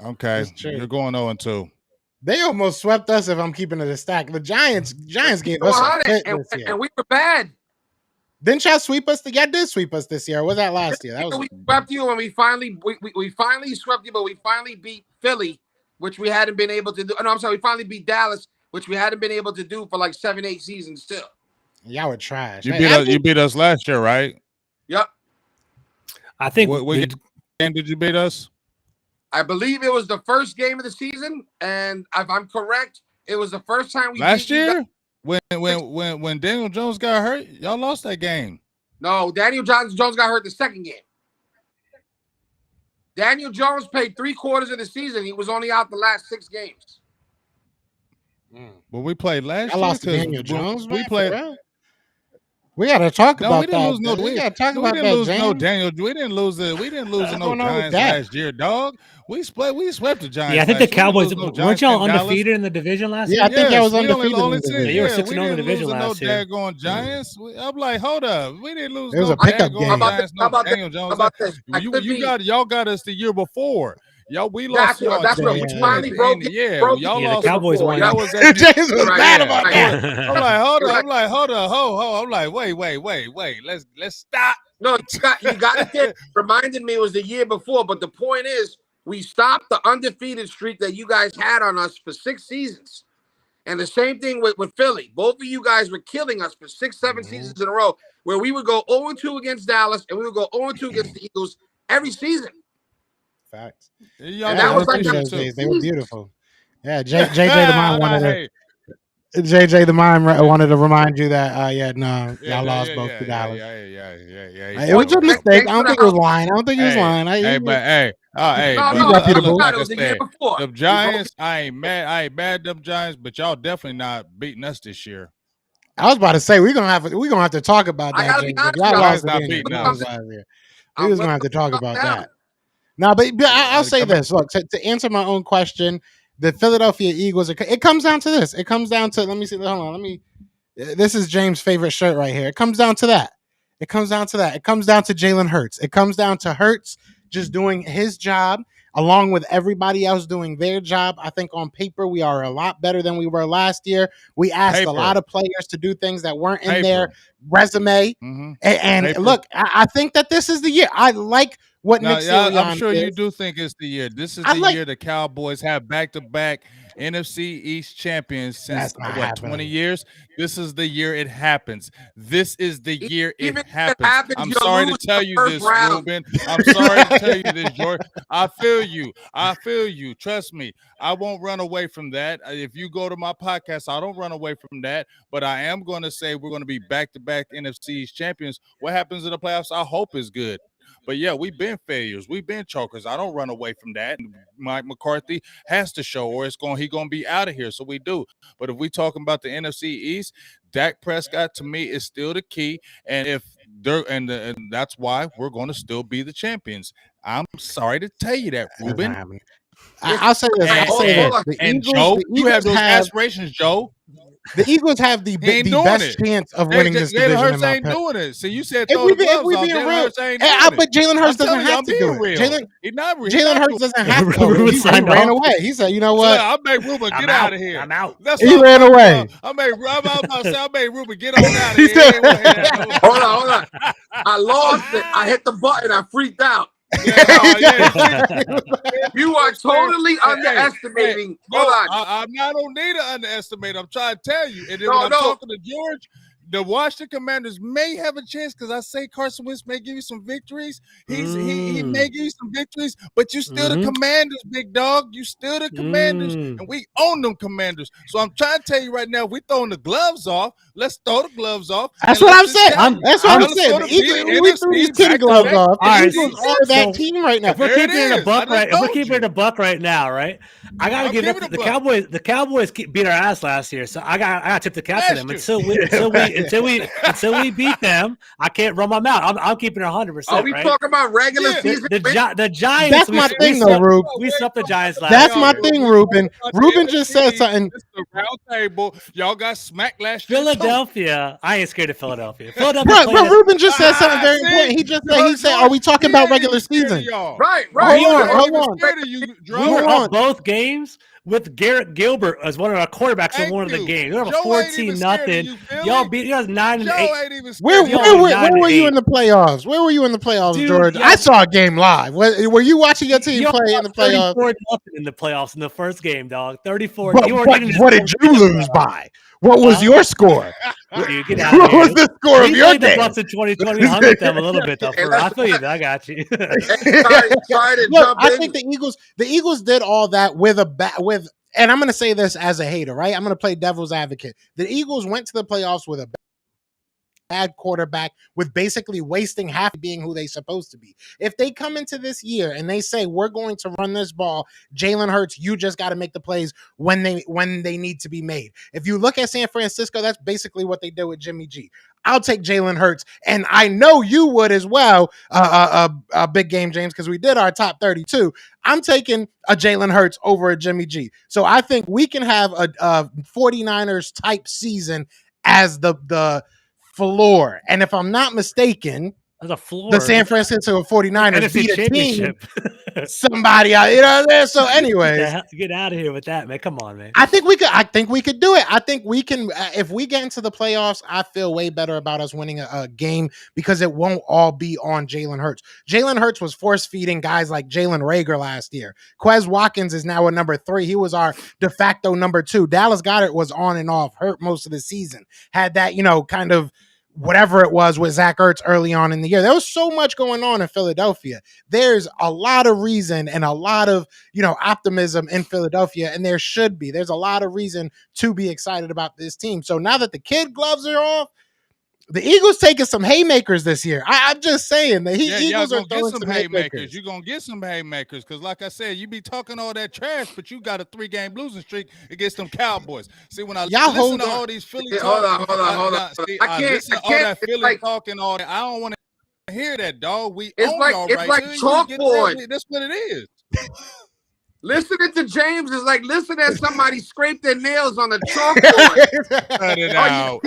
Okay, you're going 0-2. They almost swept us. If I'm keeping it a stack, the Giants gave us a fit this year, and we were bad. Didn't y'all sweep us? Y'all did sweep us this year. Or was that last year? We swept you, and we finally swept you, but we finally beat Philly, which we hadn't been able to do. No, I'm sorry, we finally beat Dallas, which we hadn't been able to do for like 7-8 seasons still. Y'all were trash. You beat us last year, right? Yep. I think. What game did you beat us? I believe it was the first game of the season, and if I'm correct, it was the first time we last year. When Daniel Jones got hurt, y'all lost that game. No, Daniel Jones got hurt the second game. Daniel Jones played 3/4 of the season. He was only out the last 6 games. But we played last year. I lost Daniel Jones. We played. We gotta talk No, we about didn't that. lose no. We gotta talk We about didn't that, lose no James. Daniel. We didn't lose to What's no going on with Giants that? last year, dog. We swept the Giants. Yeah, I think the last year. We didn't Cowboys lose no weren't Giants y'all in Dallas. undefeated in the division last Yeah, I year. think y'all Yes, was we only undefeated in the said division. Yeah, you were yeah. 6-0 We in the didn't lose division to no last year. daggone Giants. I'm like, hold up, we didn't lose It was no a pickup daggone game. Giants, How no about Daniel this? How Jones. about this? I could be. Y'all got us the year before. Y'all, we lost to y'all in That's what we 2020 at finally the broke end. it. Yeah, Broke y'all it Yeah, the lost. Cowboys before. won. That was at the James was Right, mad yeah. about right. that. I'm like, hold You're up. right. I'm like, hold up. I'm like, wait. Let's stop. No, you got it there. Reminded me it was the year before, but the point is, we stopped the undefeated streak that you guys had on us for 6 seasons. And the same thing with Philly. Both of you guys were killing us for 6, 7 seasons in a row, where we would go 0-2 against Dallas and we would go 0-2 against the Eagles every season. Facts. Y'all Yeah, And did that I was like remember undefeated that those too. days. They were beautiful. Yeah, Hey, JJ the Mime JJ the Mime wanted to remind you that y'all lost both to Dallas. Yeah. It was a mistake. Thanks I for don't the think it was help. lying. I don't think he was lying. He's No, reputable. it Like I was the year said, before. the Giants, I ain't mad at them Giants, but y'all definitely not beating us this year. I was about to say we're gonna have to talk about I that, gotta be James. If honest y'all with Giants lost to not the beating Eagles us. last year, we was gonna have to talk about down. that. No, but I'll say Come on. this. Look, to answer my own question, the Philadelphia Eagles. It comes down to this. It comes down to. Let me see. Hold on. Let me. This is James' favorite shirt right here. It comes down to that. It comes down to Jalen Hurts. It comes down to Hurts just doing his job along with everybody else doing their job. I think on paper we are a lot better than we were last year. We asked a lot of players to do things that weren't in their resume. Mm-hmm. And look, I think that this is the year. I like what Nick Sirianni I'm sure did. you do think it's the year. This is the year the Cowboys have back-to-back NFC East champions since 20 years. This is the year it happens. This is the year it happens. I'm sorry to tell you this, Ruben. I'm sorry to tell you this, George. I feel you. Trust me. I won't run away from that. If you go to my podcast, I don't run away from that. But I am going to say we're going to be back-to-back NFC East champions. What happens in the playoffs, I hope is good. But yeah, we've been failures. We've been chokers. I don't run away from that. Mike McCarthy has to show, or he's going to be out of here. So we do. But if we talking about the NFC East, Dak Prescott to me is still the key. And if they're and that's why we're going to still be the champions. I'm sorry to tell you that, Ruben. I'll say this. The Eagles, Joe, you have those aspirations, Joe. The Eagles have the best chance of winning this division. Jalen Hurts ain't doing it. So you said if we being real, but Jalen Hurts doesn't have to do it. Jalen Hurts doesn't have to. He ran away. He said, "You know what? I made Ruben get out of here. I'm out." He ran away. I made Ruben get on out of here. Hold on. I lost it. I hit the button. I freaked out. You are totally underestimating. Hold on. I don't need to underestimate. I'm trying to tell you. And then when I'm talking to George, the Washington Commanders may have a chance because I say Carson Wentz may give you some victories. He may give you some victories, but you still the Commanders, big dog. You still the Commanders, and we own them Commanders. So I'm trying to tell you right now, we throwing the gloves off. Let's throw the gloves off. That's what I'm saying. That's what I'm saying. We threw these kid gloves off. The Eagles are that team right now. If we're keeping it a buck right now, right? I gotta give it up to the Cowboys. The Cowboys beat our ass last year, so I got to tip the cap to them. Until we beat them, I can't run my mouth. I'm keeping it 100%. Are we talking about regular season? The Giants. That's my thing, though, Rube. We swept the Giants last. That's my thing, Ruben. Ruben just said something. It's the round table. Y'all got smacked last year. Philadelphia. I ain't scared of Philadelphia. But Ruben just said something very important. He said, "Are we talking about regular season?" Right. Hold on. We were up both games with Garrett Gilbert as one of our quarterbacks in one of the games. We were 14-0. Y'all beat us 9-8. Where were you in the playoffs? Where were you in the playoffs, Dude, George? I saw a game live. Were you watching your team play in the playoffs? 34-0 in the playoffs in the first game, dog. 34. But what did you lose by? What was your score? Dude, get out of here. What was the score of your game? The Bucks in 2020. We hung with them a little bit, though. I feel you. I got you. Sorry to Look, jump I in. think the Eagles did all that with and I'm going to say this as a hater, right? I'm going to play devil's advocate. The Eagles went to the playoffs with a bad quarterback, with basically wasting half being who they're supposed to be. If they come into this year and they say, we're going to run this ball, Jalen Hurts, you just got to make the plays when they need to be made. If you look at San Francisco, that's basically what they did with Jimmy G. I'll take Jalen Hurts, and I know you would as well. Big game, James, because we did our top 32. I'm taking a Jalen Hurts over a Jimmy G. So I think we can have a 49ers type season as the floor. And if I'm not mistaken, the floor, the San Francisco 49ers beat a team. Somebody out, there. So, anyways, get out of here with that, man. Come on, man. I think we could do it. I think we can. If we get into the playoffs, I feel way better about us winning a game because it won't all be on Jalen Hurts. Jalen Hurts was force feeding guys like Jalen Reagor last year. Quez Watkins is now a number 3. He was our de facto number 2. Dallas Goedert was on and off, hurt most of the season. Had that, kind of whatever it was with Zach Ertz early on in the year. There was so much going on in Philadelphia. There's a lot of reason and a lot of, optimism in Philadelphia, and there should be. There's a lot of reason to be excited about this team. So now that the kid gloves are off, the Eagles taking some haymakers this year. I'm just saying the Eagles are throwing some haymakers. You're going to get some haymakers because, like I said, you be talking all that trash, but you got a 3-game losing streak against them Cowboys. See, when I listen to all these Philly talk, hold on. See, I listen to all that Philly talk and all that. I don't want to hear that, dog. It's like chalkboard. That's what it is. Listening to James is like listening to somebody scrape their nails on the chalkboard. Cut it out.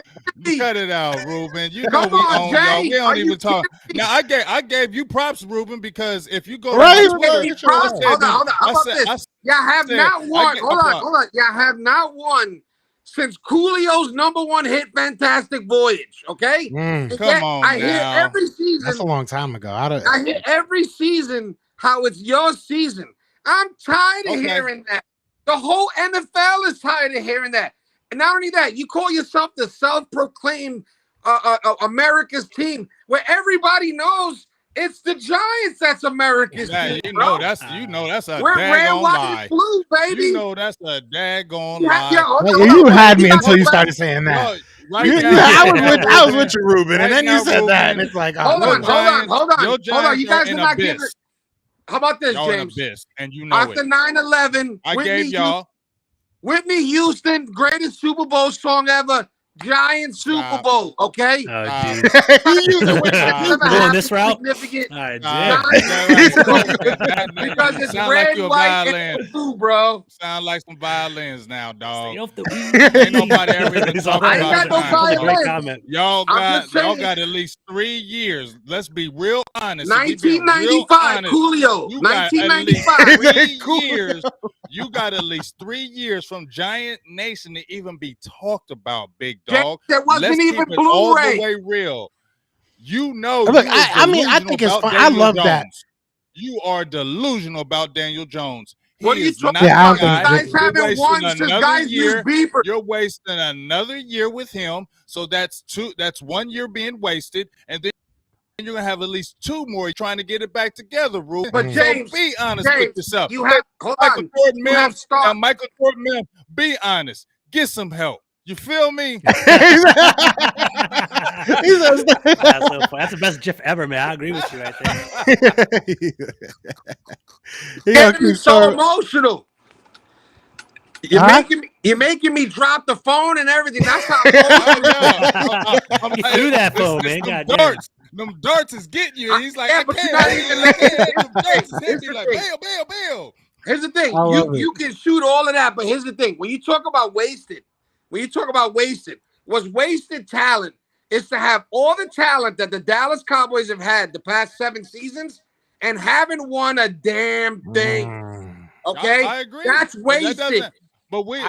Cut it out, Ruben. You know Come we on, own Jay. y'all. We don't Are even you talk. kidding me? Now I gave you props, Ruben, because if you go Right, to my Twitter, right. Hold on. How about this? Y'all have not won. Hold on. Y'all have not won since Coolio's #1 hit, Fantastic Voyage. Okay. Come on, I hear every season. That's a long time ago. I hear every season how it's your season. I'm tired of hearing that. The whole NFL is tired of hearing that. And not only that, you call yourself the self-proclaimed America's team, where everybody knows it's the Giants that's America's team. You know that's a We're red, daggone white, lie. and blue, baby. You know that's a daggone lie. You had me until you started saying that. I was with you, Ruben, and then you said that, and it's like, hold on. You guys are not giving. How about this, James? And you know after 9/11, I gave y'all Whitney Houston, greatest Super Bowl song ever. Giant Super Bowl, okay? Oh, jeez. Going this route? Significant. All right, because it's red, white, and blue, bro. Sound like some violins now, dog. Ain't nobody ever even talking about no violins. Y'all got at least 3 years. Let's be real honest. 1995, Coolio. 1995. Years. You got at least 3 years from Giant Nation to even be talked about, big dog. That wasn't even Blu-ray. All the way real. You know. Look, I think it's fun. I love that. You are delusional about Daniel Jones. What are you talking about? Guys haven't won since guys year. use Beaver. You're wasting another year with him. So that's 1 year being wasted, and then you're gonna have at least 2 more trying to get it back together, Ruben. But James, be honest with yourself. You have Michael Jordan, be honest. Get some help. You feel me? That's the best GIF ever, man. I agree with you right there. You're so emotional. You're making me drop the phone and everything. That's how I'm through that phone, man. Them darts is getting you. And he's like, Bill. Here's the thing. You can shoot all of that, but here's the thing. When you talk about wasted, was wasted talent is to have all the talent that the Dallas Cowboys have had the past 7 seasons and haven't won a damn thing. Okay? I agree. That's wasted. But we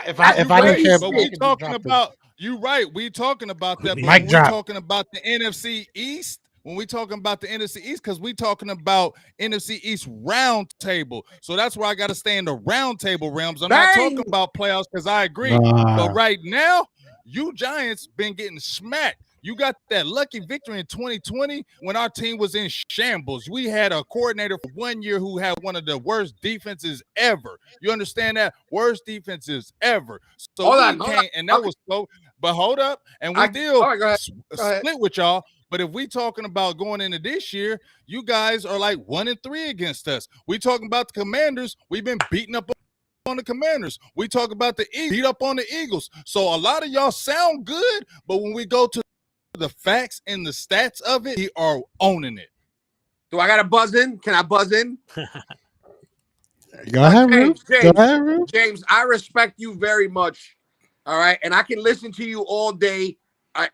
talking about you right. We talking about that. We're talking about the NFC East. When we talking about the NFC East, because we talking about NFC East roundtable. So that's where I got to stay in the roundtable realms. I'm not talking about playoffs because I agree. But right now, you Giants been getting smacked. You got that lucky victory in 2020 when our team was in shambles. We had a coordinator for 1 year who had one of the worst defenses ever. You understand that? Worst defenses ever. So hold on. And that was so. But hold up, and we split with y'all. But if we talking about going into this year, you guys are like 1-3 against us. We talking about the Commanders. We've been beating up on the Commanders. We talk about the Eagles, beat up on the Eagles. So a lot of y'all sound good, but when we go to the facts and the stats of it, we are owning it. Do I got to buzz in? Can I buzz in? Go ahead, Rube. Go ahead, Rube. James, I respect you very much. All right. And I can listen to you all day,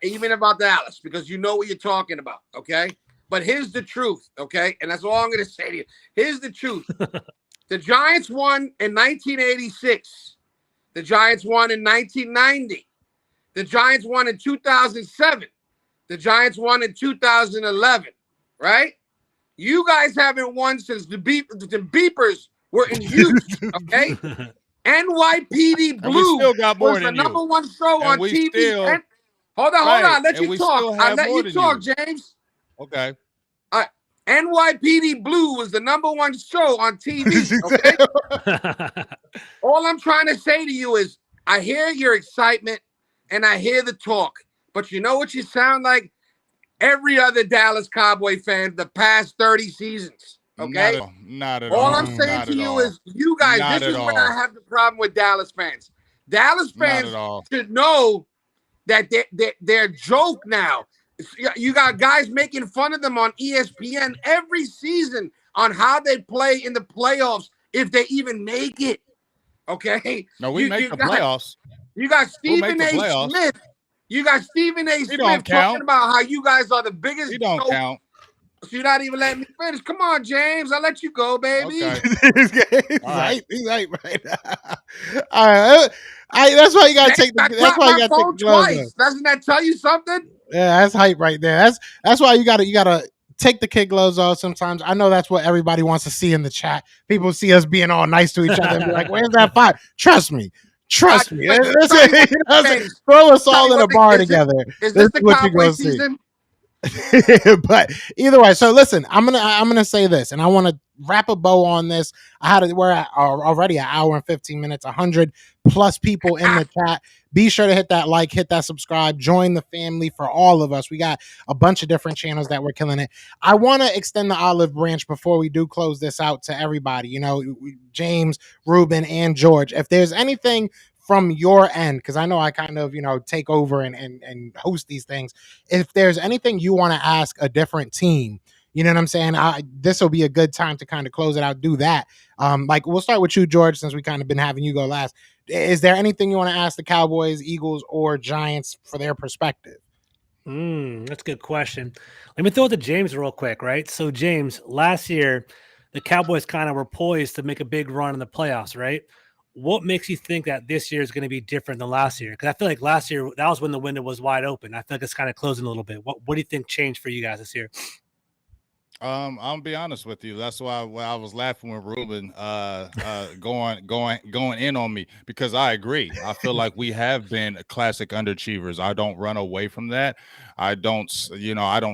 even about Dallas, because you know what you're talking about. Okay. But here's the truth. Okay. And that's all I'm going to say to you. Here's the truth. The Giants won in 1986. The Giants won in 1990. The Giants won in 2007. The Giants won in 2011. Right? You guys haven't won since the beepers were in use, okay? NYPD Blue was the number one show on TV. Hold on. Let you talk. I'll let you talk, James. Okay. NYPD Blue was the number one show on TV, okay? All I'm trying to say to you is I hear your excitement and I hear the talk, but you know what you sound like? Every other Dallas Cowboy fan the past 30 seasons. Okay? Not at all. All I'm saying to you is you guys, this is where I have the problem with Dallas fans. Dallas fans should know that they're joke now. You got guys making fun of them on ESPN every season on how they play in the playoffs if they even make it. Okay? No, we make the playoffs. You got Stephen A. Smith. You got Stephen A. Smith talking about how you guys are the biggest. He don't count. So you're not even letting me finish. Come on, James. I'll let you go, baby. Okay. Right. All right. That's why you gotta take the. That's why you gotta take the twice. Doesn't that tell you something? Yeah, that's hype right there. That's why you gotta take the kid gloves off sometimes. I know that's what everybody wants to see in the chat. People see us being all nice to each other and be like, "Where's that fire?" Trust me. Throw us all in a bar together. Is this the Cowboy season? But either way, so listen, I'm gonna say this, and I want to wrap a bow on this. We're at already an hour and 15 minutes, 100 plus people in the chat. Be sure to hit that like, hit that subscribe, join the family for all of us. We got a bunch of different channels that we're killing it. I want to extend the olive branch before we do close this out to everybody. You know, James, Ruben, and George. If there's anything from your end, because I know I kind of, take over and host these things. If there's anything you want to ask a different team, you know what I'm saying? This will be a good time to kind of close it out. Do that. Like we'll start with you, George, since we kind of been having you go last. Is there anything you want to ask the Cowboys, Eagles, or Giants for their perspective? That's a good question. Let me throw it to James real quick, right? So, James, last year, the Cowboys kind of were poised to make a big run in the playoffs, right? What makes you think that this year is going to be different than last year? Because I feel like last year, that was when the window was wide open. I feel like it's kind of closing a little bit. What do you think changed for you guys this year? I'll be honest with you. That's why I was laughing with Ruben going in on me, because I agree. I feel like we have been classic underachievers. I don't run away from that. I don't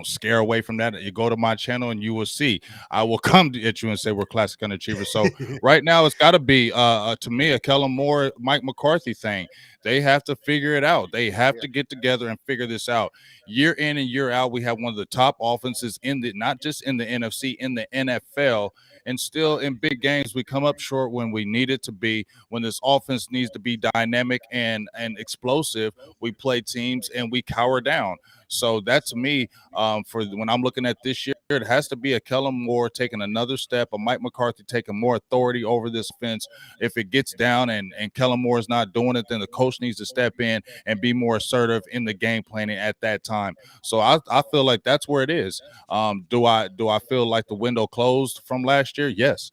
scare away from that. You go to my channel and you will see. I will come at you and say we're classic underachievers. So right now it's got to be to me a Kellen Moore, Mike McCarthy thing. They have to figure it out. They have to get together and figure this out. Year in and year out, we have one of the top offenses not just in the NFC, in the NFL. And still in big games, we come up short when we need it to be. When this offense needs to be dynamic and explosive, we play teams and we cower down. So that's me. For when I'm looking at this year, it has to be a Kellen Moore taking another step, a Mike McCarthy taking more authority over this offense. If it gets down and Kellen Moore is not doing it, then the coach needs to step in and be more assertive in the game planning at that time. So I feel like that's where it is. Do I feel like the window closed from last year? Yes,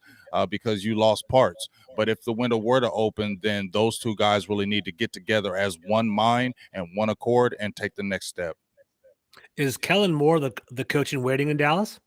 because you lost parts. But if the window were to open, then those two guys really need to get together as one mind and one accord and take the next step. Is Kellen Moore the coach in waiting in Dallas?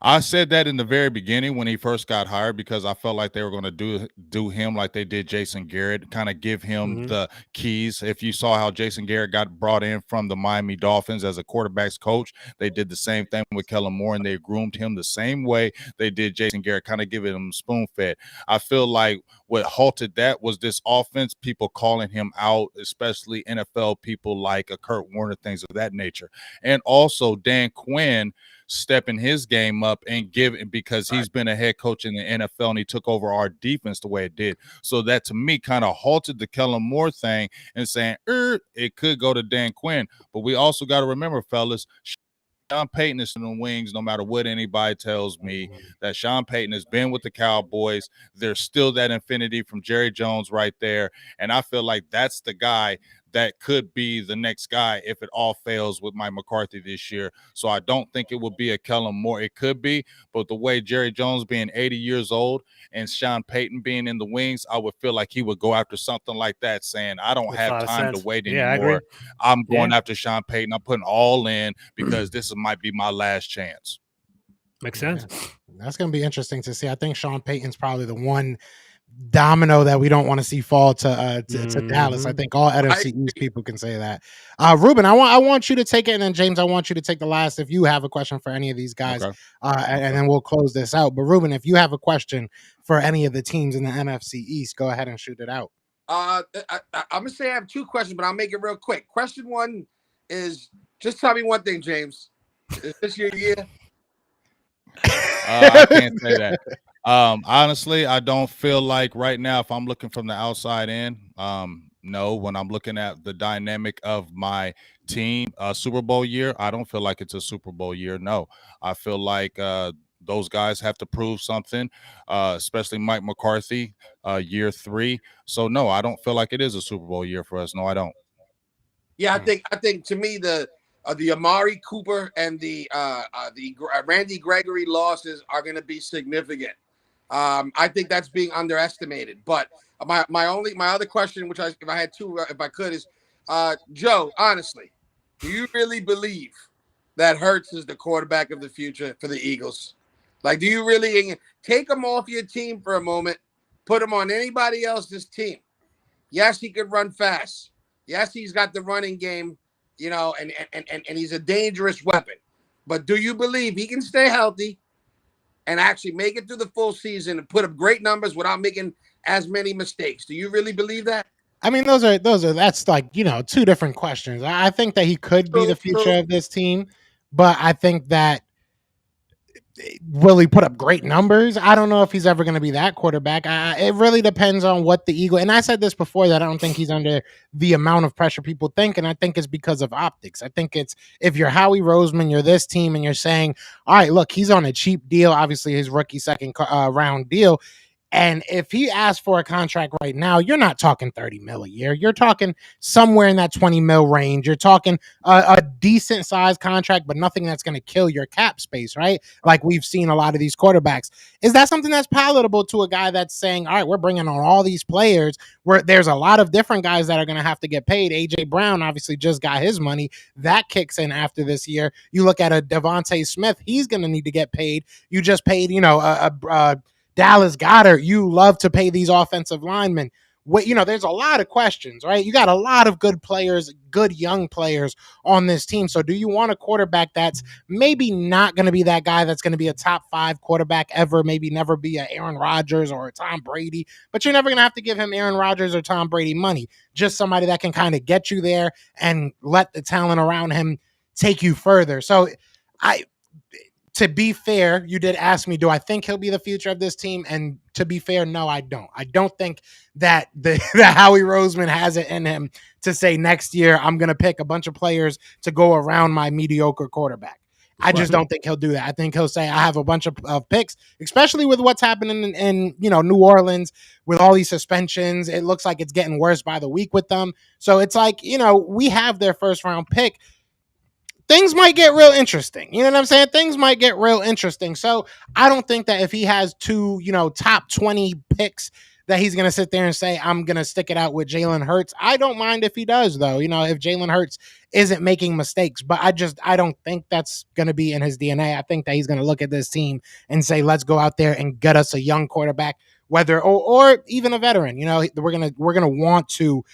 I said that in the very beginning when he first got hired, because I felt like they were going to do him like they did Jason Garrett, kind of give him the keys. If you saw how Jason Garrett got brought in from the Miami Dolphins as a quarterback's coach, they did the same thing with Kellen Moore, and they groomed him the same way they did Jason Garrett, kind of giving him spoon-fed. I feel like what halted that was this offense, people calling him out, especially NFL people like a Kurt Warner, things of that nature. And also Dan Quinn stepping his game up and giving, because he's been a head coach in the NFL and he took over our defense the way it did. So that to me kind of halted the Kellen Moore thing and saying it could go to Dan Quinn. But we also got to remember, fellas, Sean Payton is in the wings no matter what anybody tells me. That Sean Payton has been with the Cowboys. There's still that infinity from Jerry Jones right there. And I feel like that's the guy that could be the next guy if it all fails with Mike McCarthy this year. So I don't think it would be a Kellen Moore. It could be, but the way Jerry Jones being 80 years old and Sean Payton being in the wings, I would feel like he would go after something like that, saying, I don't have time to wait anymore. I'm going after Sean Payton. I'm putting all in because this might be my last chance. Makes sense. That's going to be interesting to see. I think Sean Payton's probably the one domino that we don't want to see fall to Dallas. I think all NFC East people can say that. Ruben, I want you to take it, and then James, I want you to take the last if you have a question for any of these guys. Okay. And then we'll close this out. But Ruben, if you have a question for any of the teams in the NFC East, go ahead and shoot it out. I'm gonna say I have two questions, but I'll make it real quick. Question one is, just tell me one thing, James. Is this your year? I can't say that. Honestly, I don't feel like right now, if I'm looking from the outside in, no, when I'm looking at the dynamic of my team, Super Bowl year, I don't feel like it's a Super Bowl year. No, I feel like those guys have to prove something, especially Mike McCarthy, year 3. So no, I don't feel like it is a Super Bowl year for us. No, I don't. Yeah, I think to me the Amari Cooper and the Randy Gregory losses are going to be significant. I think that's being underestimated. But my other question, which if I had two, if I could, is Joe. Honestly, do you really believe that Hurts is the quarterback of the future for the Eagles? Like, do you really take him off your team for a moment, put him on anybody else's team? Yes, he could run fast. Yes, he's got the running game. You know, and he's a dangerous weapon. But do you believe he can stay healthy and actually make it through the full season and put up great numbers without making as many mistakes? Do you really believe that? I mean, that's like, two different questions. I think that he could be the future of this team, but I think that will he put up great numbers? I don't know if he's ever going to be that quarterback. It really depends on what the Eagle. And I said this before, that I don't think he's under the amount of pressure people think. And I think it's because of optics. I think it's, if you're Howie Roseman, you're this team, and you're saying, all right, look, he's on a cheap deal. Obviously his rookie second round deal. And if he asks for a contract right now, you're not talking 30 mil a year. You're talking somewhere in that 20 mil range. You're talking a decent sized contract, but nothing that's going to kill your cap space, right? Like we've seen a lot of these quarterbacks. Is that something that's palatable to a guy that's saying, all right, we're bringing on all these players, where there's a lot of different guys that are going to have to get paid? A.J. Brown obviously just got his money. That kicks in after this year. You look at a Devontae Smith, he's going to need to get paid. You just paid, Dallas Goedert. You love to pay these offensive linemen. There's a lot of questions, right? You got a lot of good players, good young players on this team. So do you want a quarterback that's maybe not going to be that guy that's going to be a top 5 quarterback ever, maybe never be a Aaron Rodgers or a Tom Brady, but you're never going to have to give him Aaron Rodgers or Tom Brady money. Just somebody that can kind of get you there and let the talent around him take you further. So to be fair, you did ask me, do I think he'll be the future of this team? And to be fair, no, I don't. I don't think that that Howie Roseman has it in him to say next year I'm going to pick a bunch of players to go around my mediocre quarterback. I just don't think he'll do that. I think he'll say, I have a bunch of picks, especially with what's happening in New Orleans with all these suspensions. It looks like it's getting worse by the week with them. So it's like, we have their first round pick. Things might get real interesting. You know what I'm saying? Things might get real interesting. So I don't think that if he has 2, top 20 picks, that he's going to sit there and say, I'm going to stick it out with Jalen Hurts. I don't mind if he does, though, if Jalen Hurts isn't making mistakes. But I don't think that's going to be in his DNA. I think that he's going to look at this team and say, let's go out there and get us a young quarterback, whether or even a veteran. We're going to want to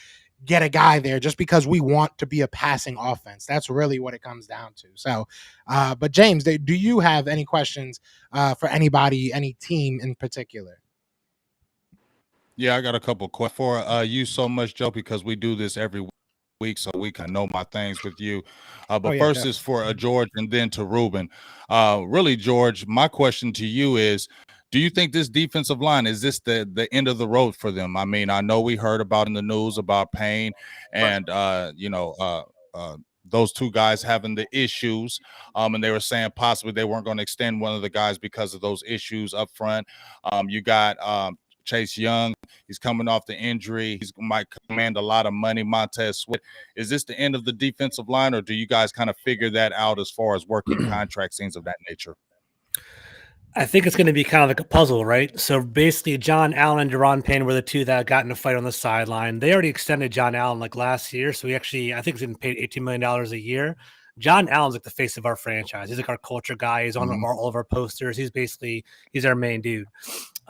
get a guy there just because we want to be a passing offense. That's really what it comes down to. So, but James, do you have any questions for anybody, any team in particular? Yeah, I got a couple questions for you so much, Joe, because we do this every week, so we can know my things with you. Oh, But yeah, first definitely. is for George and then to Ruben. Really, George, my question to you is, do you think this defensive line, is this the end of the road for them? I mean, I know we heard about in the news about Payne and those two guys having the issues, and they were saying possibly they weren't going to extend one of the guys because of those issues up front. You got Chase Young. He's coming off the injury. He's might command a lot of money. Montez Sweat. Is this the end of the defensive line, or do you guys kind of figure that out as far as working contracts, things of that nature? I think it's going to be kind of like a puzzle, right? So basically, John Allen and Deron Payne were the two that got in a fight on the sideline. They already extended John Allen like last year. So I think he's getting paid $18 million a year. John Allen's like the face of our franchise. He's like our culture guy. He's on all of our posters. He's our main dude.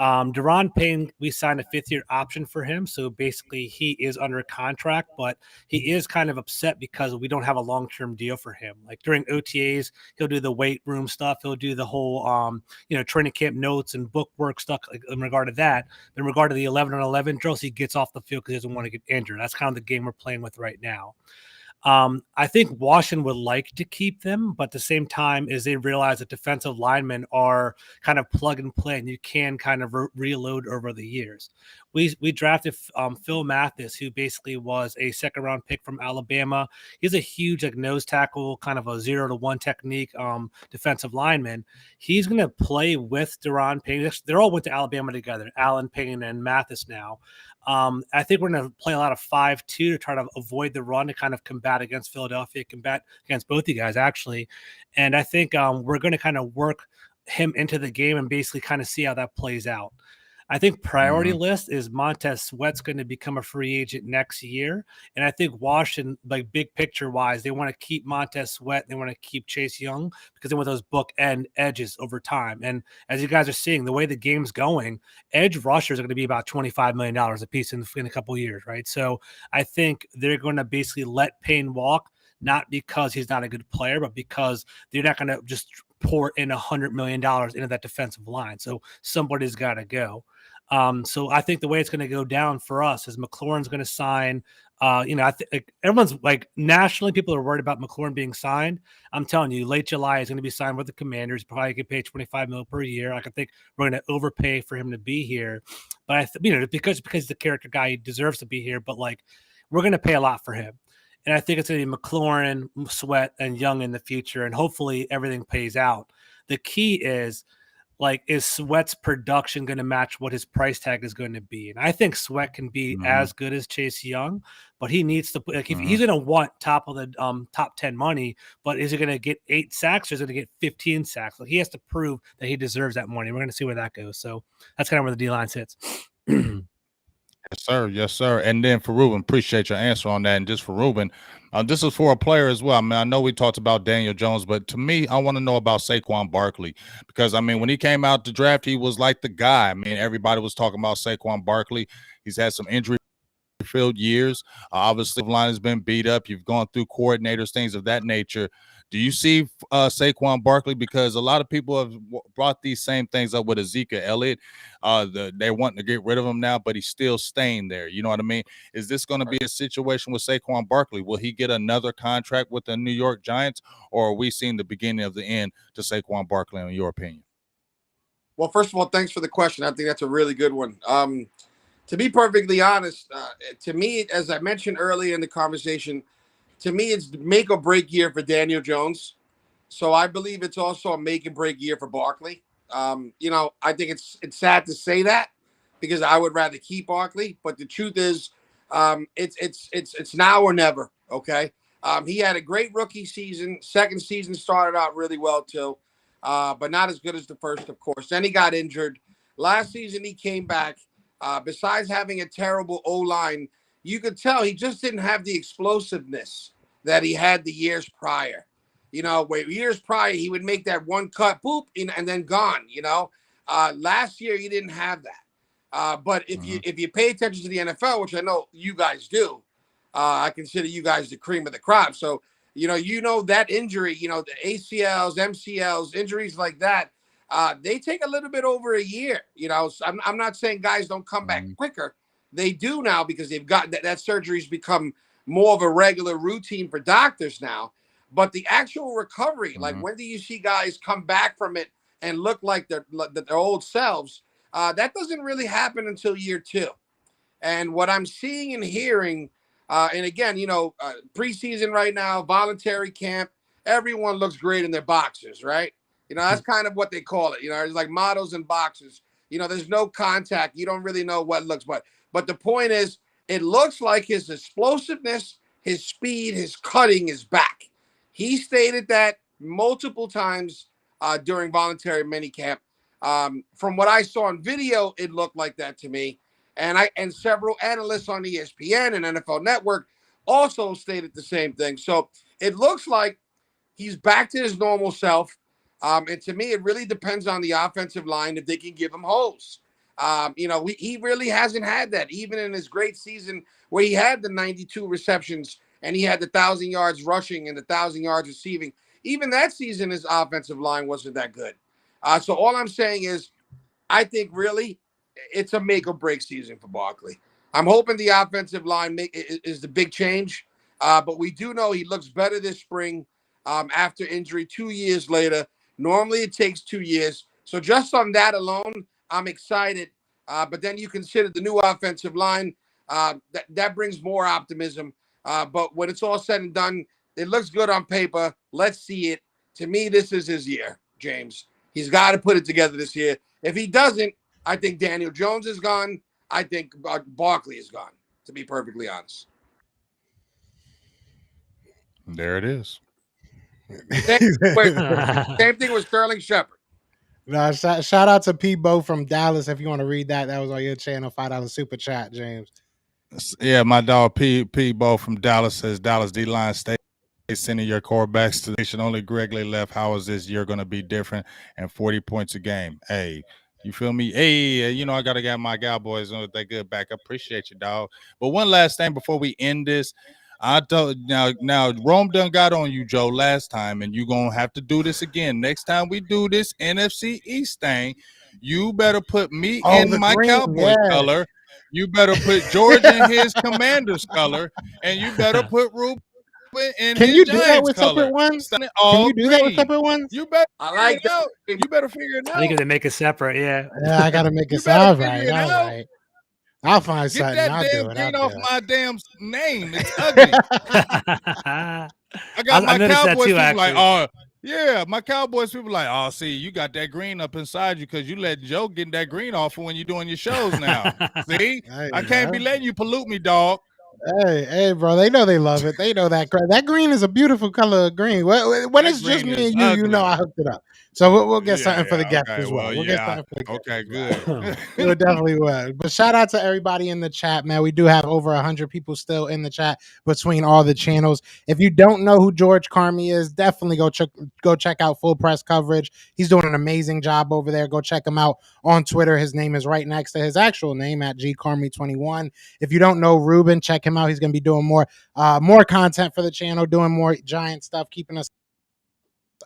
Deron Payne, we signed a 5th-year option for him. So basically he is under contract, but he is kind of upset because we don't have a long-term deal for him. Like during OTAs, he'll do the weight room stuff. He'll do the whole, training camp notes and book work stuff in regard to that. But in regard to the 11-on-11 drills, he gets off the field because he doesn't want to get injured. That's kind of the game we're playing with right now. I think Washington would like to keep them, but at the same time, as they realize that defensive linemen are kind of plug and play, and you can kind of reload over the years. We drafted Phil Mathis, who basically was a 2nd-round pick from Alabama. He's a huge nose tackle, kind of a 0-to-1 technique defensive lineman. He's going to play with Deron Payne. They all went to Alabama together, Allen, Payne, and Mathis now. I think we're going to play a lot of 5-2 to try to avoid the run, to kind of combat against Philadelphia, combat against both you guys, actually. And I think we're going to kind of work him into the game and basically kind of see how that plays out. I think priority list is Montez Sweat's going to become a free agent next year. And I think Washington, like big picture wise, they want to keep Montez Sweat. They want to keep Chase Young because they want those bookend edges over time. And as you guys are seeing, the way the game's going, edge rushers are going to be about $25 million a piece in a couple of years, right? So I think they're going to basically let Payne walk, not because he's not a good player, but because they're not going to just pour in $100 million into that defensive line. So somebody's got to go. So I think the way it's going to go down for us is McLaurin's going to sign. I think everyone's like nationally, people are worried about McLaurin being signed. I'm telling you, late July is going to be signed with the Commanders. Probably get paid $25 million per year. I think we're going to overpay for him to be here, but because he's the character guy, he deserves to be here. But like, we're going to pay a lot for him. And I think it's going to be McLaurin, Sweat, and Young in the future. And hopefully everything pays out. The key is Sweat's production going to match what his price tag is going to be? And I think Sweat can be as good as Chase Young, but he needs to if he's going to want top of the top 10 money, but is he going to get 8 sacks or is he going to get 15 sacks? Like, he has to prove that he deserves that money. We're going to see where that goes. So that's kind of where the D-line sits. Yes, sir. Yes, sir. And then for Ruben, appreciate your answer on that. And just for Ruben, this is for a player as well. I mean, I know we talked about Daniel Jones, but to me, I want to know about Saquon Barkley because, I mean, when he came out to draft, he was like the guy. I mean, everybody was talking about Saquon Barkley. He's had some injury-filled years. Obviously, the line has been beat up. You've gone through coordinators, things of that nature. Do you see Saquon Barkley? Because a lot of people have brought these same things up with Ezekiel Elliott. They're wanting to get rid of him now, but he's still staying there. You know what I mean? Is this going to be a situation with Saquon Barkley? Will he get another contract with the New York Giants, or are we seeing the beginning of the end to Saquon Barkley, in your opinion? Well, first of all, thanks for the question. I think that's a really good one. To be perfectly honest, to me, as I mentioned earlier in the conversation, to me, it's make or break year for Daniel Jones. So I believe it's also a make and break year for Barkley. I think it's sad to say that because I would rather keep Barkley, but the truth is, it's now or never. Okay. He had a great rookie season. Second season started out really well too, but not as good as the first, of course. Then he got injured. Last season he came back. Besides having a terrible O-line, you could tell he just didn't have the explosiveness that he had the years prior. Where years prior he would make that one cut, boop, and then gone. Last year he didn't have that. But if you pay attention to the NFL, which I know you guys do, I consider you guys the cream of the crop. So that injury, the ACLs, MCLs, injuries like that. they take a little bit over a year. You know, so I'm not saying guys don't come back quicker. They do now because they've got that surgery's become more of a regular routine for doctors now. But the actual recovery, like when do you see guys come back from it and look like their old selves? That doesn't really happen until year 2. And what I'm seeing and hearing, and again, you know, preseason right now, voluntary camp, everyone looks great in their boxers, right? You know, that's kind of what they call it. You know, it's like models and boxers. You know, there's no contact. You don't really know what looks, but the point is, it looks like his explosiveness, his speed, his cutting is back. He stated that multiple times during voluntary minicamp. From what I saw on video, it looked like that to me. And several analysts on ESPN and NFL Network also stated the same thing. So it looks like he's back to his normal self. And to me, it really depends on the offensive line if they can give him holes. You know, he really hasn't had that, even in his great season where he had the 92 receptions and he had the 1,000 yards rushing and the 1,000 yards receiving. Even that season, his offensive line wasn't that good. So all I'm saying is, I think really it's a make or break season for Barkley. I'm hoping the offensive line is the big change, but we do know he looks better this spring after injury 2 years later. Normally it takes 2 years. So just on that alone, I'm excited. But then you consider the new offensive line. That brings more optimism. But when it's all said and done, it looks good on paper. Let's see it. To me, this is his year, James. He's got to put it together this year. If he doesn't, I think Daniel Jones is gone. I think Barkley is gone, to be perfectly honest. There it is. Same thing with Sterling Shepard. No, shout out to P-Bo from Dallas. If you want to read that was on your channel. $5 super chat, James. Yeah, my dog P-Bo from Dallas says Dallas D-line stay sending your quarterbacks to the nation. Only Gregley left. How is this year going to be different? And 40 points a game. Hey, you feel me? Hey, you know, I got to get my Cowboys on with that good back. I appreciate you, dog. But one last thing before we end this. I don't now Rome done got on you, Joe, last time, and you're gonna have to do this again. Next time we do this NFC East thing, you better put me in my Cowboys color. You better put George in his Commander's color, and you better put Ruben in Can his you Giants do that with color. separate ones? Can you do that with separate ones? You better I like figure it that. out. You better figure it out. I think if they make it separate, yeah. Yeah, I gotta make it better sound figure right. it All out. right. I'll find Get something. that I'll damn do it. green I'll off do it. my damn name. It's ugly. I got my noticed that Cowboys too, people actually. like, oh, yeah, my Cowboys people like, oh, see, you got that green up inside you because you let Joe get that green off when you're doing your shows now. See, I can't be letting you pollute me, dog. Hey, bro, they know they love it. They know that green is a beautiful color of green. When it's just me and you, you know I hooked it up. So we'll get something for the guests as well. We'll get something for the guests. Okay, good. We definitely will. But shout out to everybody in the chat, man. We do have over 100 people still in the chat between all the channels. If you don't know who George Carmi is, definitely go check out Full Press Coverage. He's doing an amazing job over there. Go check him out on Twitter. His name is right next to his actual name at GCarmi21. If you don't know Ruben, check him out. He's going to be doing more content for the channel, doing more Giant stuff, keeping us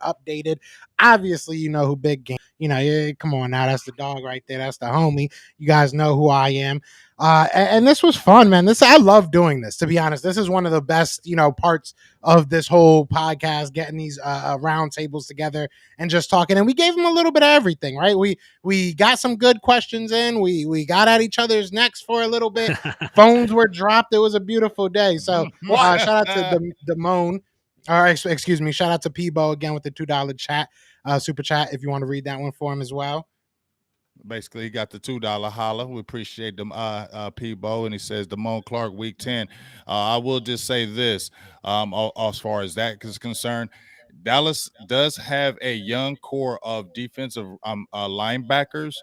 updated. Obviously, you know who Big Game. You know, yeah, come on now, that's the dog right there. That's the homie. You guys know who I am. And this was fun, man. I love doing this. To be honest, this is one of the best, parts of this whole podcast. Getting these round tables together and just talking. And we gave them a little bit of everything, right? We got some good questions in. We got at each other's necks for a little bit. Phones were dropped. It was a beautiful day. So shout out to Damone. All right, excuse me. Shout out to P-Bo again with the $2 chat, super chat. If you want to read that one for him as well. Basically, he got the $2 holla. We appreciate them, P-Bo, and he says Damon Clark, week 10. I will just say this, as far as that is concerned, Dallas does have a young core of defensive linebackers,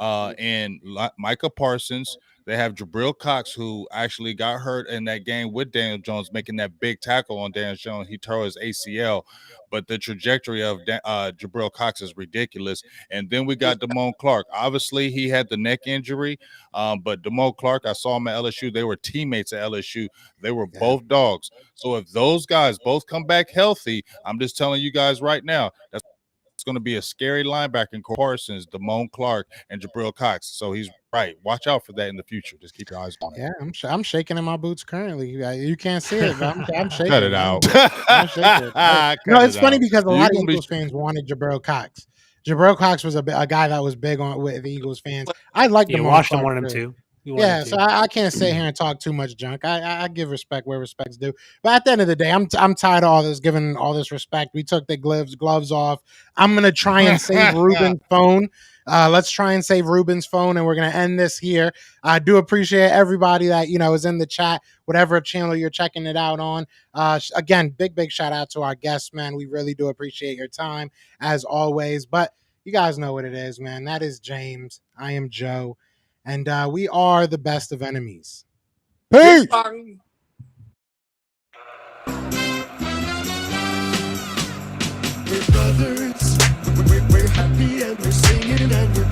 and Micah Parsons. They have Jabril Cox, who actually got hurt in that game with Daniel Jones, making that big tackle on Daniel Jones. He tore his ACL, but the trajectory of Jabril Cox is ridiculous. And then we got Damon Clark. Obviously, he had the neck injury, but Damon Clark, I saw him at LSU. They were teammates at LSU. They were both dogs. So if those guys both come back healthy, I'm just telling you guys right now, that's it's going to be a scary linebacker in Parsons, Damon Clark, and Jabril Cox. So he's right. Watch out for that in the future. Just keep your eyes on it. Yeah, I'm shaking in my boots currently. You can't see it, but I'm shaking. Cut it out. I'm shaking. No, it's funny because a lot of Eagles fans wanted Jabril Cox. Jabril Cox was a guy that was big on with the Eagles fans. I like Yeah, Damon Washington Clark wanted him too. too. Yeah, so I can't sit here and talk too much junk. I give respect where respect's due. But at the end of the day, I'm tired of all this, giving all this respect. We took the gloves off. I'm gonna try and save Ruben's phone. Let's try and save Ruben's phone, and we're gonna end this here. I do appreciate everybody that is in the chat, whatever channel you're checking it out on. Again, big shout out to our guests, man. We really do appreciate your time as always. But you guys know what it is, man. That is James. I am Joe. And we are the best of enemies. Peace. We're brothers. We're happy and we're singing and we're